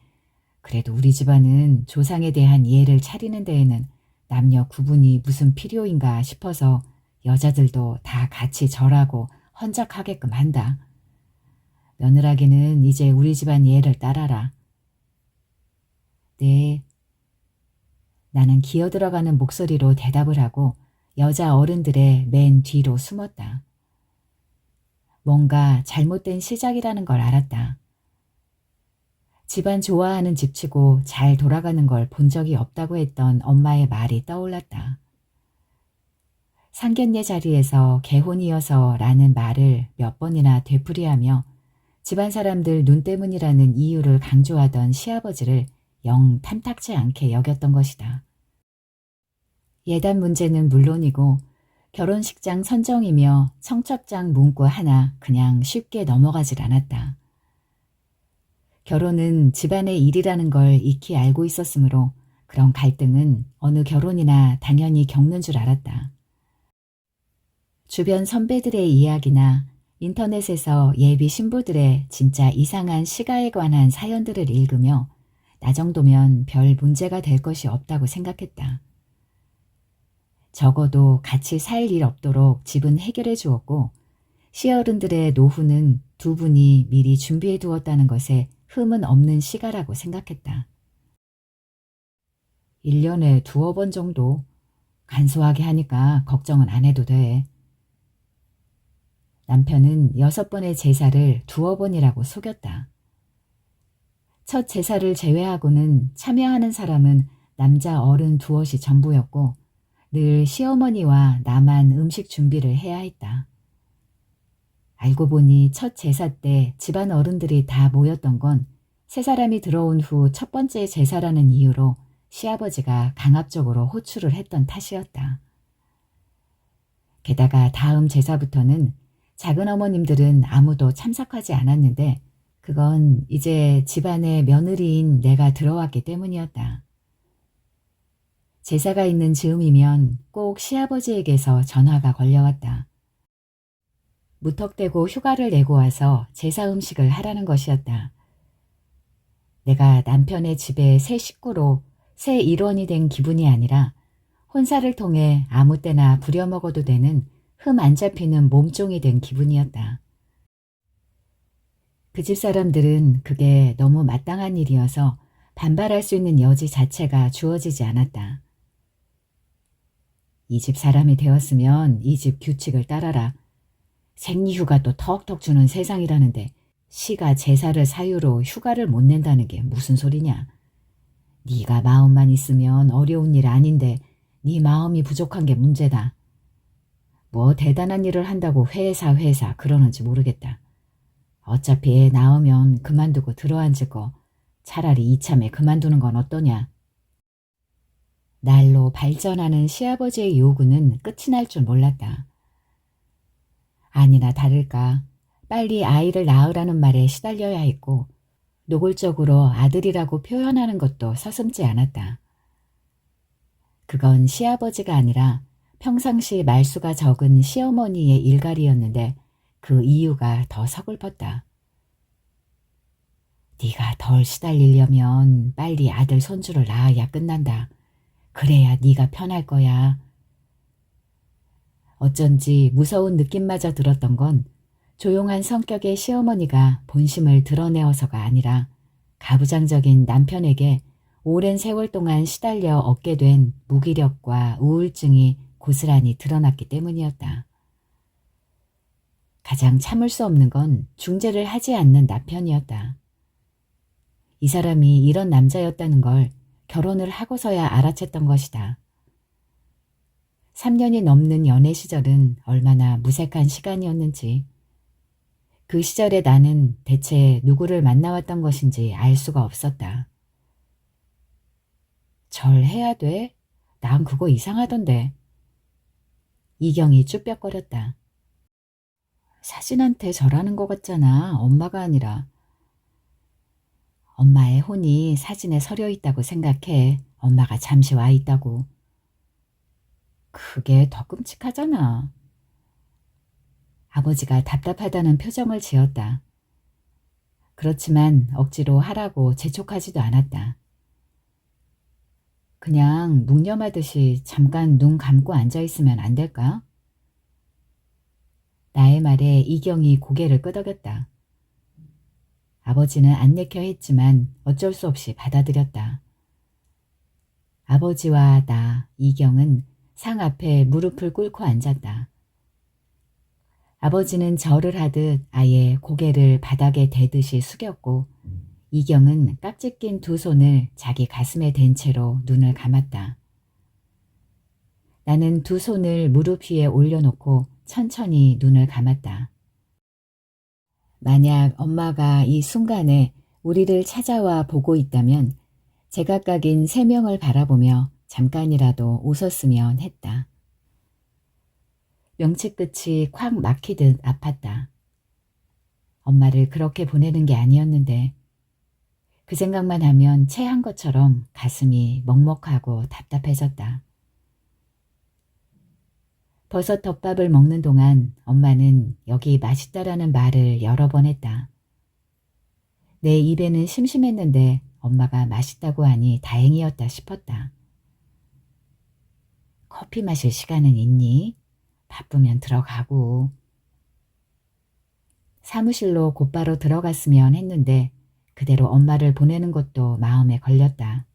그래도 우리 집안은 조상에 대한 이해를 차리는 데에는 남녀 구분이 무슨 필요인가 싶어서 여자들도 다 같이 절하고 헌작하게끔 한다. 며느라기는 이제 우리 집안 예를 따라라. 네. 나는 기어들어가는 목소리로 대답을 하고 여자 어른들의 맨 뒤로 숨었다. 뭔가 잘못된 시작이라는 걸 알았다. 집안 좋아하는 집치고 잘 돌아가는 걸 본 적이 없다고 했던 엄마의 말이 떠올랐다. 상견례 자리에서 개혼이어서 라는 말을 몇 번이나 되풀이하며 집안 사람들 눈 때문이라는 이유를 강조하던 시아버지를 영 탐탁지 않게 여겼던 것이다. 예단 문제는 물론이고 결혼식장 선정이며 청첩장 문구 하나 그냥 쉽게 넘어가질 않았다. 결혼은 집안의 일이라는 걸 익히 알고 있었으므로 그런 갈등은 어느 결혼이나 당연히 겪는 줄 알았다. 주변 선배들의 이야기나 인터넷에서 예비 신부들의 진짜 이상한 시가에 관한 사연들을 읽으며 나 정도면 별 문제가 될 것이 없다고 생각했다. 적어도 같이 살 일 없도록 집은 해결해 주었고 시어른들의 노후는 두 분이 미리 준비해 두었다는 것에 흠은 없는 시가라고 생각했다. 1년에 2번 정도 간소하게 하니까 걱정은 안 해도 돼. 남편은 6번의 제사를 2번이라고 속였다. 첫 제사를 제외하고는 참여하는 사람은 남자 어른 두엇이 전부였고 늘 시어머니와 나만 음식 준비를 해야 했다. 알고 보니 첫 제사 때 집안 어른들이 다 모였던 건 세 사람이 들어온 후 첫 번째 제사라는 이유로 시아버지가 강압적으로 호출을 했던 탓이었다. 게다가 다음 제사부터는 작은 어머님들은 아무도 참석하지 않았는데 그건 이제 집안의 며느리인 내가 들어왔기 때문이었다. 제사가 있는 즈음이면 꼭 시아버지에게서 전화가 걸려왔다. 무턱대고 휴가를 내고 와서 제사 음식을 하라는 것이었다. 내가 남편의 집에 새 식구로 새 일원이 된 기분이 아니라 혼사를 통해 아무 때나 부려먹어도 되는 흠 안 잡히는 몸종이 된 기분이었다. 그 집 사람들은 그게 너무 마땅한 일이어서 반발할 수 있는 여지 자체가 주어지지 않았다. 이 집 사람이 되었으면 이 집 규칙을 따라라. 생리휴가도 턱턱 주는 세상이라는데 시가 제사를 사유로 휴가를 못 낸다는 게 무슨 소리냐. 네가 마음만 있으면 어려운 일 아닌데 네 마음이 부족한 게 문제다. 뭐 대단한 일을 한다고 회사 그러는지 모르겠다. 어차피 애 낳으면 그만두고 들어앉을 거 차라리 이참에 그만두는 건 어떠냐. 날로 발전하는 시아버지의 요구는 끝이 날 줄 몰랐다. 아니나 다를까 빨리 아이를 낳으라는 말에 시달려야 했고 노골적으로 아들이라고 표현하는 것도 서슴지 않았다. 그건 시아버지가 아니라 평상시 말수가 적은 시어머니의 일갈이었는데 그 이유가 더 서글펐다. 네가 덜 시달리려면 빨리 아들 손주를 낳아야 끝난다. 그래야 네가 편할 거야. 어쩐지 무서운 느낌마저 들었던 건 조용한 성격의 시어머니가 본심을 드러내어서가 아니라 가부장적인 남편에게 오랜 세월 동안 시달려 얻게 된 무기력과 우울증이 고스란히 드러났기 때문이었다. 가장 참을 수 없는 건 중재를 하지 않는 남편이었다. 이 사람이 이런 남자였다는 걸 결혼을 하고서야 알아챘던 것이다. 3년이 넘는 연애 시절은 얼마나 무색한 시간이었는지, 그 시절에 나는 대체 누구를 만나왔던 것인지 알 수가 없었다. 절 해야 돼? 난 그거 이상하던데. 이경이 쭈뼛거렸다. 사진한테 절하는 것 같잖아. 엄마가 아니라. 엄마의 혼이 사진에 서려 있다고 생각해. 엄마가 잠시 와 있다고. 그게 더 끔찍하잖아. 아버지가 답답하다는 표정을 지었다. 그렇지만 억지로 하라고 재촉하지도 않았다. 그냥 묵념하듯이 잠깐 눈 감고 앉아있으면 안 될까? 나의 말에 이경이 고개를 끄덕였다. 아버지는 안 내켜 했지만 어쩔 수 없이 받아들였다. 아버지와 나, 이경은 상 앞에 무릎을 꿇고 앉았다. 아버지는 절을 하듯 아예 고개를 바닥에 대듯이 숙였고 이경은 깍지 낀 두 손을 자기 가슴에 댄 채로 눈을 감았다. 나는 두 손을 무릎 위에 올려놓고 천천히 눈을 감았다. 만약 엄마가 이 순간에 우리를 찾아와 보고 있다면 제각각인 세 명을 바라보며 잠깐이라도 웃었으면 했다. 명치 끝이 콱 막히듯 아팠다. 엄마를 그렇게 보내는 게 아니었는데 그 생각만 하면 체한 것처럼 가슴이 먹먹하고 답답해졌다. 버섯 덮밥을 먹는 동안 엄마는 여기 맛있다라는 말을 여러 번 했다. 내 입에는 심심했는데 엄마가 맛있다고 하니 다행이었다 싶었다. 커피 마실 시간은 있니? 바쁘면 들어가고. 사무실로 곧바로 들어갔으면 했는데 그대로 엄마를 보내는 것도 마음에 걸렸다.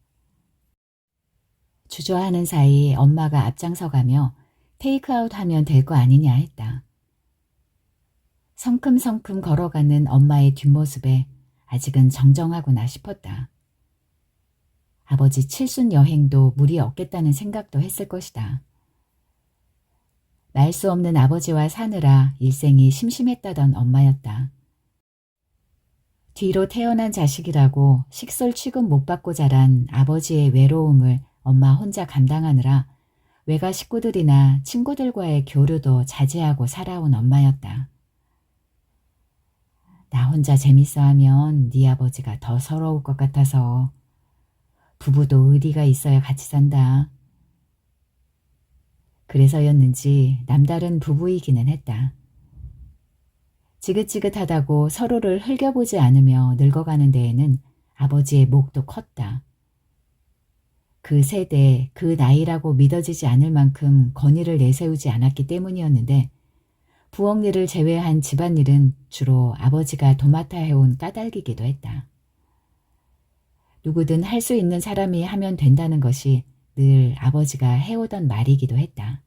주저하는 사이 엄마가 앞장서가며 테이크아웃 하면 될 거 아니냐 했다. 성큼성큼 걸어가는 엄마의 뒷모습에 아직은 정정하구나 싶었다. 아버지 칠순 여행도 무리 없겠다는 생각도 했을 것이다. 말 수 없는 아버지와 사느라 일생이 심심했다던 엄마였다. 뒤로 태어난 자식이라고 식솔 취급 못 받고 자란 아버지의 외로움을 엄마 혼자 감당하느라 외가 식구들이나 친구들과의 교류도 자제하고 살아온 엄마였다. 나 혼자 재밌어하면 네 아버지가 더 서러울 것 같아서. 부부도 의리가 있어야 같이 산다. 그래서였는지 남다른 부부이기는 했다. 지긋지긋하다고 서로를 흘겨보지 않으며 늙어가는 데에는 아버지의 몫도 컸다. 그 세대, 그 나이라고 믿어지지 않을 만큼 권위를 내세우지 않았기 때문이었는데 부엌일을 제외한 집안일은 주로 아버지가 도맡아 해온 까닭이기도 했다. 누구든 할 수 있는 사람이 하면 된다는 것이 늘 아버지가 해오던 말이기도 했다.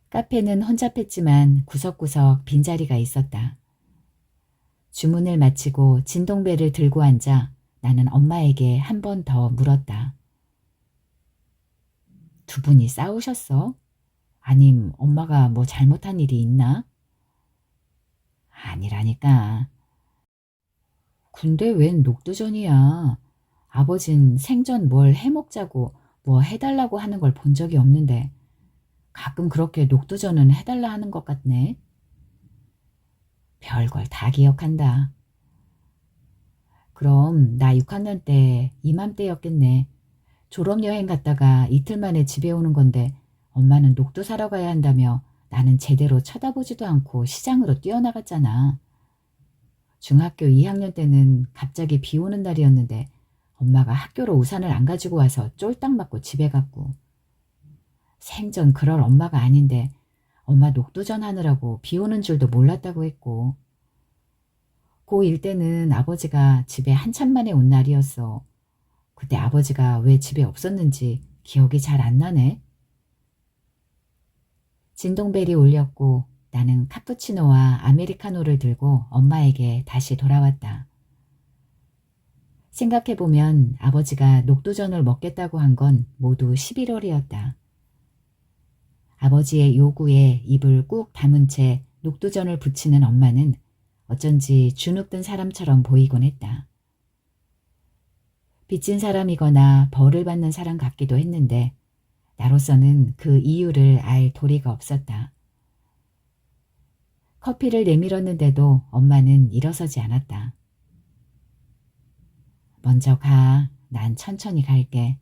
카페는 혼잡했지만 구석구석 빈자리가 있었다. 주문을 마치고 진동배를 들고 앉아 나는 엄마에게 한 번 더 물었다. 두 분이 싸우셨어? 아님 엄마가 뭐 잘못한 일이 있나? 아니라니까. 근데 웬 녹두전이야. 아버진 생전 뭘 해먹자고 뭐 해달라고 하는 걸 본 적이 없는데 가끔 그렇게 녹두전은 해달라 하는 것 같네. 별걸 다 기억한다. 그럼 나 6학년 때 이맘때였겠네. 졸업여행 갔다가 이틀 만에 집에 오는 건데 엄마는 녹두 사러 가야 한다며 나는 제대로 쳐다보지도 않고 시장으로 뛰어나갔잖아. 중학교 2학년 때는 갑자기 비 오는 날이었는데 엄마가 학교로 우산을 안 가지고 와서 쫄딱 맞고 집에 갔고, 생전 그럴 엄마가 아닌데 엄마 녹두전 하느라고 비 오는 줄도 몰랐다고 했고, 고1 때는 아버지가 집에 한참 만에 온 날이었어. 그때 아버지가 왜 집에 없었는지 기억이 잘 안 나네. 진동벨이 울렸고 나는 카푸치노와 아메리카노를 들고 엄마에게 다시 돌아왔다. 생각해보면 아버지가 녹두전을 먹겠다고 한 건 모두 11월이었다. 아버지의 요구에 입을 꾹 다문 채 녹두전을 부치는 엄마는 어쩐지 주눅든 사람처럼 보이곤 했다. 빚진 사람이거나 벌을 받는 사람 같기도 했는데 나로서는 그 이유를 알 도리가 없었다. 커피를 내밀었는데도 엄마는 일어서지 않았다. 먼저 가. 난 천천히 갈게.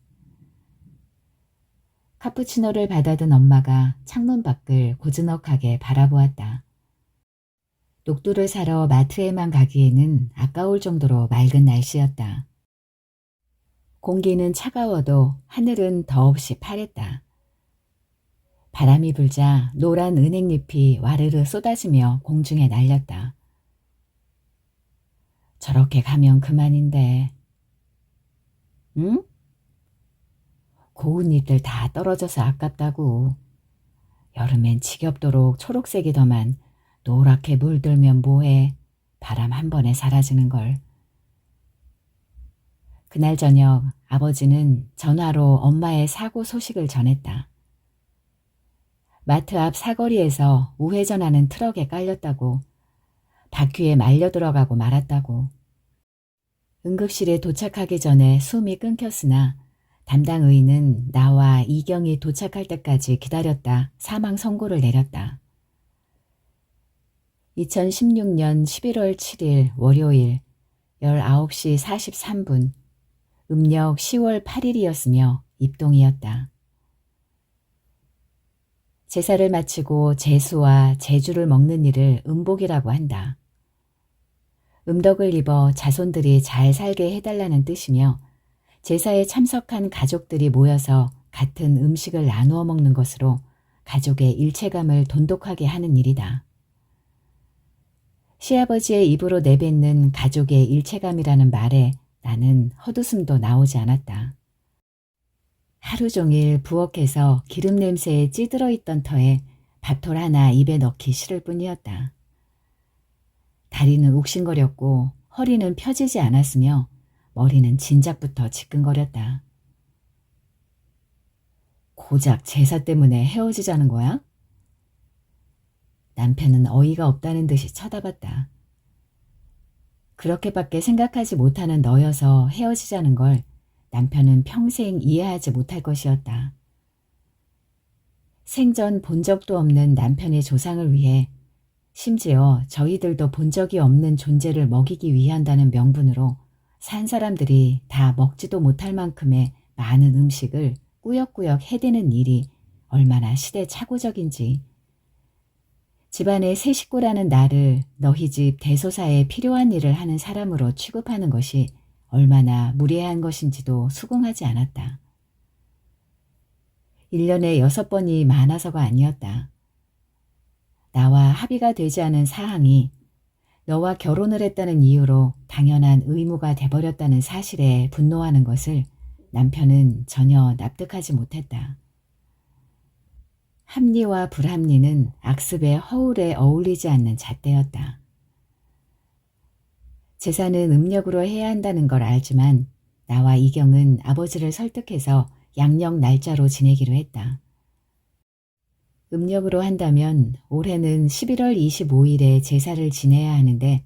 카푸치노를 받아든 엄마가 창문 밖을 고즈넉하게 바라보았다. 녹두를 사러 마트에만 가기에는 아까울 정도로 맑은 날씨였다. 공기는 차가워도 하늘은 더없이 파랬다. 바람이 불자 노란 은행잎이 와르르 쏟아지며 공중에 날렸다. 저렇게 가면 그만인데. 응? 고운 잎들 다 떨어져서 아깝다고. 여름엔 지겹도록 초록색이더만 노랗게 물들면 뭐해. 바람 한 번에 사라지는 걸. 그날 저녁 아버지는 전화로 엄마의 사고 소식을 전했다. 마트 앞 사거리에서 우회전하는 트럭에 깔렸다고, 바퀴에 말려 들어가고 말았다고. 응급실에 도착하기 전에 숨이 끊겼으나 담당 의인은 나와 이경이 도착할 때까지 기다렸다 사망 선고를 내렸다. 2016년 11월 7일 월요일 19시 43분, 음력 10월 8일이었으며 입동이었다. 제사를 마치고 제수와 제주를 먹는 일을 음복이라고 한다. 음덕을 입어 자손들이 잘 살게 해달라는 뜻이며 제사에 참석한 가족들이 모여서 같은 음식을 나누어 먹는 것으로 가족의 일체감을 돈독하게 하는 일이다. 시아버지의 입으로 내뱉는 가족의 일체감이라는 말에 나는 헛웃음도 나오지 않았다. 하루 종일 부엌에서 기름 냄새에 찌들어 있던 터에 밥톨 하나 입에 넣기 싫을 뿐이었다. 다리는 욱신거렸고 허리는 펴지지 않았으며 머리는 진작부터 지끈거렸다. 고작 제사 때문에 헤어지자는 거야? 남편은 어이가 없다는 듯이 쳐다봤다. 그렇게밖에 생각하지 못하는 너여서 헤어지자는 걸 남편은 평생 이해하지 못할 것이었다. 생전 본 적도 없는 남편의 조상을 위해, 심지어 저희들도 본 적이 없는 존재를 먹이기 위한다는 명분으로 산 사람들이 다 먹지도 못할 만큼의 많은 음식을 꾸역꾸역 해대는 일이 얼마나 시대착오적인지, 집안의 세 식구라는 나를 너희 집 대소사에 필요한 일을 하는 사람으로 취급하는 것이 얼마나 무례한 것인지도 수긍하지 않았다. 1년에 6번이 많아서가 아니었다. 나와 합의가 되지 않은 사항이 너와 결혼을 했다는 이유로 당연한 의무가 돼버렸다는 사실에 분노하는 것을 남편은 전혀 납득하지 못했다. 합리와 불합리는 악습의 허울에 어울리지 않는 잣대였다. 제사는 음력으로 해야 한다는 걸 알지만 나와 이경은 아버지를 설득해서 양력 날짜로 지내기로 했다. 음력으로 한다면 올해는 11월 25일에 제사를 지내야 하는데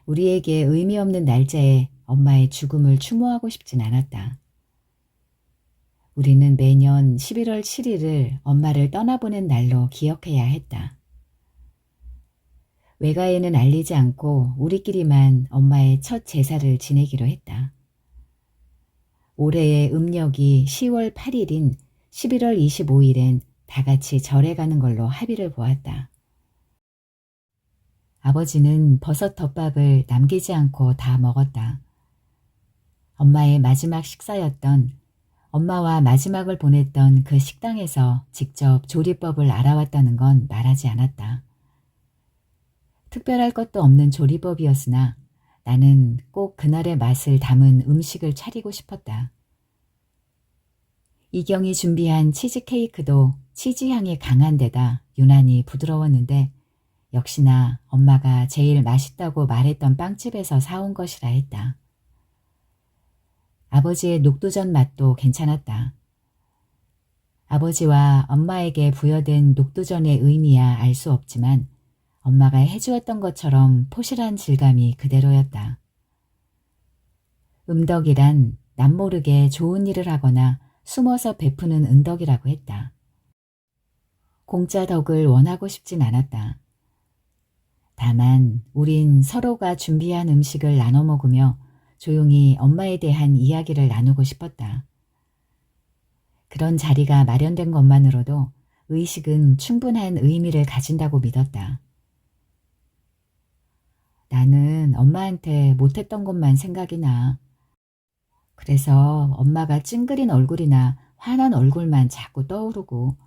우리에게 의미 없는 날짜에 엄마의 죽음을 추모하고 싶진 않았다. 우리는 매년 11월 7일을 엄마를 떠나보낸 날로 기억해야 했다. 외가에는 알리지 않고 우리끼리만 엄마의 첫 제사를 지내기로 했다. 올해의 음력이 10월 8일인 11월 25일엔 다 같이 절에 가는 걸로 합의를 보았다. 아버지는 버섯 덮밥을 남기지 않고 다 먹었다. 엄마의 마지막 식사였던, 엄마와 마지막을 보냈던 그 식당에서 직접 조리법을 알아왔다는 건 말하지 않았다. 특별할 것도 없는 조리법이었으나 나는 꼭 그날의 맛을 담은 음식을 차리고 싶었다. 이경이 준비한 치즈케이크도 치즈향이 강한 데다 유난히 부드러웠는데 역시나 엄마가 제일 맛있다고 말했던 빵집에서 사온 것이라 했다. 아버지의 녹두전 맛도 괜찮았다. 아버지와 엄마에게 부여된 녹두전의 의미야 알 수 없지만 엄마가 해주었던 것처럼 포실한 질감이 그대로였다. 음덕이란 남모르게 좋은 일을 하거나 숨어서 베푸는 은덕이라고 했다. 공짜 덕을 원하고 싶진 않았다. 다만 우린 서로가 준비한 음식을 나눠 먹으며 조용히 엄마에 대한 이야기를 나누고 싶었다. 그런 자리가 마련된 것만으로도 의식은 충분한 의미를 가진다고 믿었다. 나는 엄마한테 못했던 것만 생각이 나. 그래서 엄마가 찡그린 얼굴이나 화난 얼굴만 자꾸 떠오르고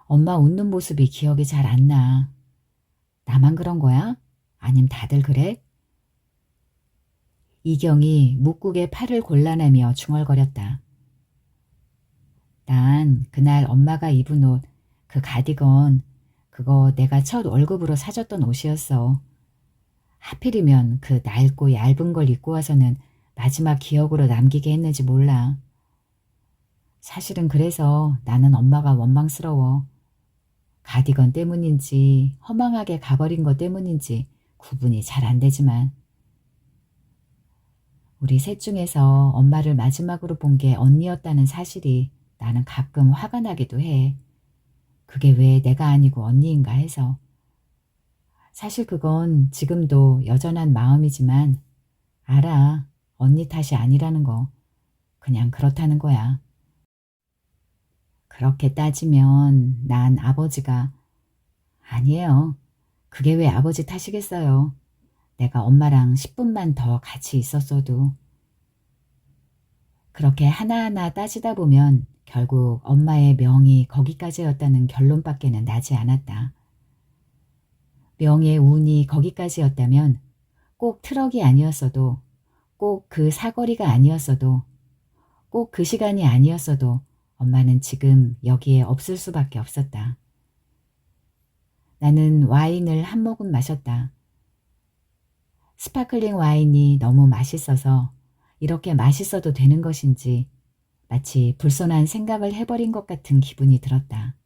엄마 웃는 모습이 기억이 잘 안 나. 나만 그런 거야? 아님 다들 그래? 이경이 묵국에 팔을 곤란하며 중얼거렸다. 난 그날 엄마가 입은 옷, 그 가디건, 그거 내가 첫 월급으로 사줬던 옷이었어. 하필이면 그 낡고 얇은 걸 입고 와서는 마지막 기억으로 남기게 했는지 몰라. 사실은 그래서 나는 엄마가 원망스러워. 가디건 때문인지 허망하게 가버린 것 때문인지 구분이 잘 안 되지만 우리 셋 중에서 엄마를 마지막으로 본 게 언니였다는 사실이 나는 가끔 화가 나기도 해. 그게 왜 내가 아니고 언니인가 해서. 사실 그건 지금도 여전한 마음이지만 알아. 언니 탓이 아니라는 거. 그냥 그렇다는 거야. 그렇게 따지면 난 아버지가 아니에요. 그게 왜 아버지 탓이겠어요. 내가 엄마랑 10분만 더 같이 있었어도. 그렇게 하나하나 따지다 보면 결국 엄마의 명이 거기까지였다는 결론밖에는 나지 않았다. 명의 운이 거기까지였다면 꼭 트럭이 아니었어도, 꼭 그 사거리가 아니었어도, 꼭 그 시간이 아니었어도 엄마는 지금 여기에 없을 수밖에 없었다. 나는 와인을 한 모금 마셨다. 스파클링 와인이 너무 맛있어서 이렇게 맛있어도 되는 것인지 마치 불손한 생각을 해버린 것 같은 기분이 들었다.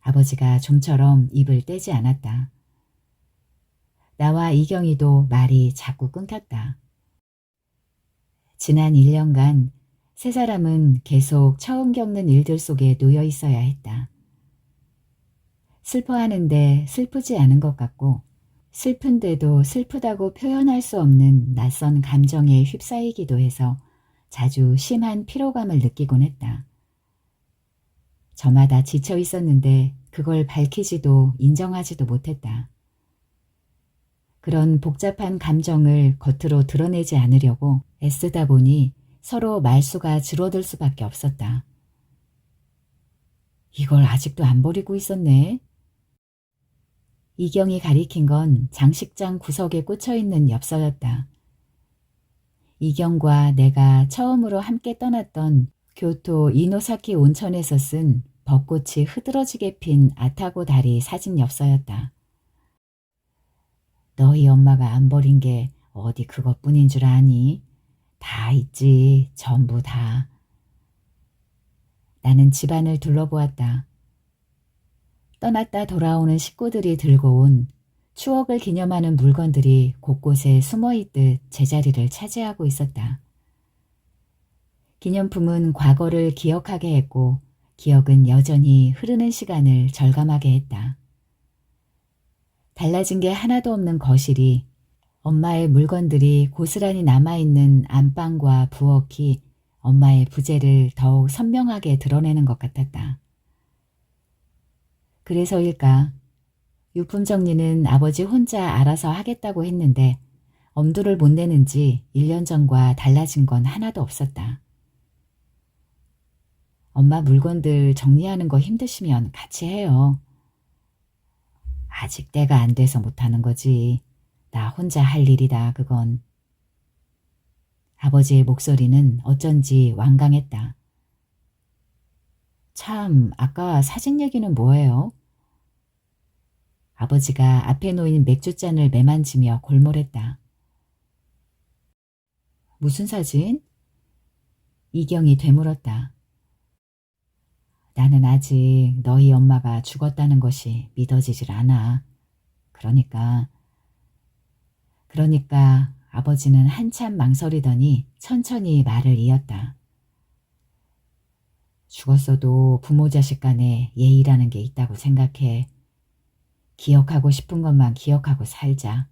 아버지가 좀처럼 입을 떼지 않았다. 나와 이경이도 말이 자꾸 끊겼다. 지난 1년간 세 사람은 계속 처음 겪는 일들 속에 놓여 있어야 했다. 슬퍼하는데 슬프지 않은 것 같고 슬픈데도 슬프다고 표현할 수 없는 낯선 감정에 휩싸이기도 해서 자주 심한 피로감을 느끼곤 했다. 저마다 지쳐 있었는데 그걸 밝히지도 인정하지도 못했다. 그런 복잡한 감정을 겉으로 드러내지 않으려고 애쓰다 보니 서로 말수가 줄어들 수밖에 없었다. 이걸 아직도 안 버리고 있었네. 이경이 가리킨 건 장식장 구석에 꽂혀있는 엽서였다. 이경과 내가 처음으로 함께 떠났던 교토 이노사키 온천에서 쓴 벚꽃이 흐드러지게 핀 아타고 다리 사진 엽서였다. 너희 엄마가 안 버린 게 어디 그것뿐인 줄 아니? 다 있지, 전부 다. 나는 집안을 둘러보았다. 떠났다 돌아오는 식구들이 들고 온 추억을 기념하는 물건들이 곳곳에 숨어있듯 제자리를 차지하고 있었다. 기념품은 과거를 기억하게 했고 기억은 여전히 흐르는 시간을 절감하게 했다. 달라진 게 하나도 없는 거실이 엄마의 물건들이 고스란히 남아있는 안방과 부엌이 엄마의 부재를 더욱 선명하게 드러내는 것 같았다. 그래서일까? 유품 정리는 아버지 혼자 알아서 하겠다고 했는데 엄두를 못 내는지 1년 전과 달라진 건 하나도 없었다. 엄마 물건들 정리하는 거 힘드시면 같이 해요. 아직 때가 안 돼서 못하는 거지. 나 혼자 할 일이다, 그건. 아버지의 목소리는 어쩐지 완강했다. 참, 아까 사진 얘기는 뭐예요? 아버지가 앞에 놓인 맥주잔을 매만지며 골몰했다. 무슨 사진? 이경이 되물었다. 나는 아직 너희 엄마가 죽었다는 것이 믿어지질 않아. 그러니까 아버지는 한참 망설이더니 천천히 말을 이었다. 죽었어도 부모 자식 간에 예의라는 게 있다고 생각해. 기억하고 싶은 것만 기억하고 살자.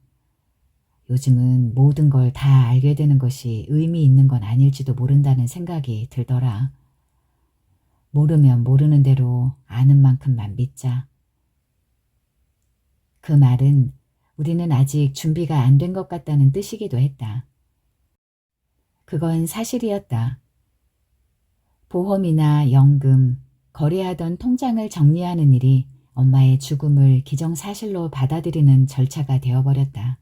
요즘은 모든 걸 다 알게 되는 것이 의미 있는 건 아닐지도 모른다는 생각이 들더라. 모르면 모르는 대로 아는 만큼만 믿자. 그 말은 우리는 아직 준비가 안 된 것 같다는 뜻이기도 했다. 그건 사실이었다. 보험이나 연금, 거래하던 통장을 정리하는 일이 엄마의 죽음을 기정사실로 받아들이는 절차가 되어버렸다.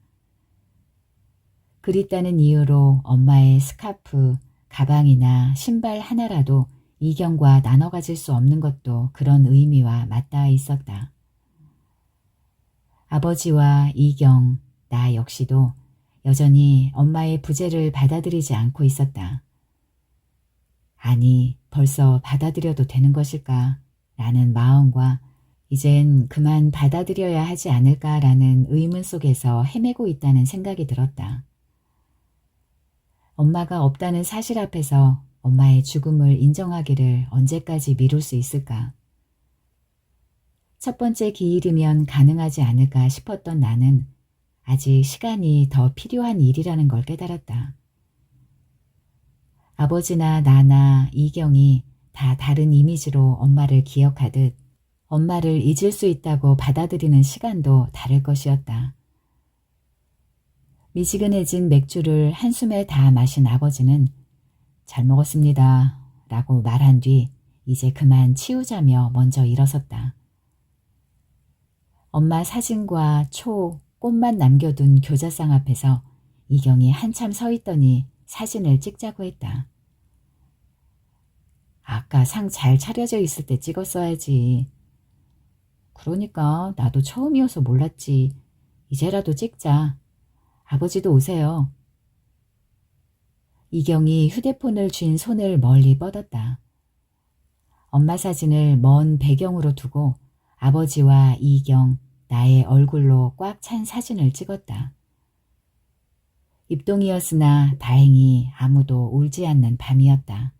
그립다는 이유로 엄마의 스카프, 가방이나 신발 하나라도 이경과 나눠 가질 수 없는 것도 그런 의미와 맞닿아 있었다. 아버지와 이경, 나 역시도 여전히 엄마의 부재를 받아들이지 않고 있었다. 아니, 벌써 받아들여도 되는 것일까? 라는 마음과 이젠 그만 받아들여야 하지 않을까라는 의문 속에서 헤매고 있다는 생각이 들었다. 엄마가 없다는 사실 앞에서 엄마의 죽음을 인정하기를 언제까지 미룰 수 있을까? 첫 번째 기일이면 가능하지 않을까 싶었던 나는 아직 시간이 더 필요한 일이라는 걸 깨달았다. 아버지나 나나 이경이 다 다른 이미지로 엄마를 기억하듯 엄마를 잊을 수 있다고 받아들이는 시간도 다를 것이었다. 미지근해진 맥주를 한숨에 다 마신 아버지는 잘 먹었습니다 라고 말한 뒤 이제 그만 치우자며 먼저 일어섰다. 엄마 사진과 초, 꽃만 남겨둔 교자상 앞에서 이경이 한참 서 있더니 사진을 찍자고 했다. 아까 상 잘 차려져 있을 때 찍었어야지. 그러니까 나도 처음이어서 몰랐지. 이제라도 찍자. 아버지도 오세요. 이경이 휴대폰을 쥔 손을 멀리 뻗었다. 엄마 사진을 먼 배경으로 두고 아버지와 이경, 나의 얼굴로 꽉 찬 사진을 찍었다. 입동이었으나 다행히 아무도 울지 않는 밤이었다.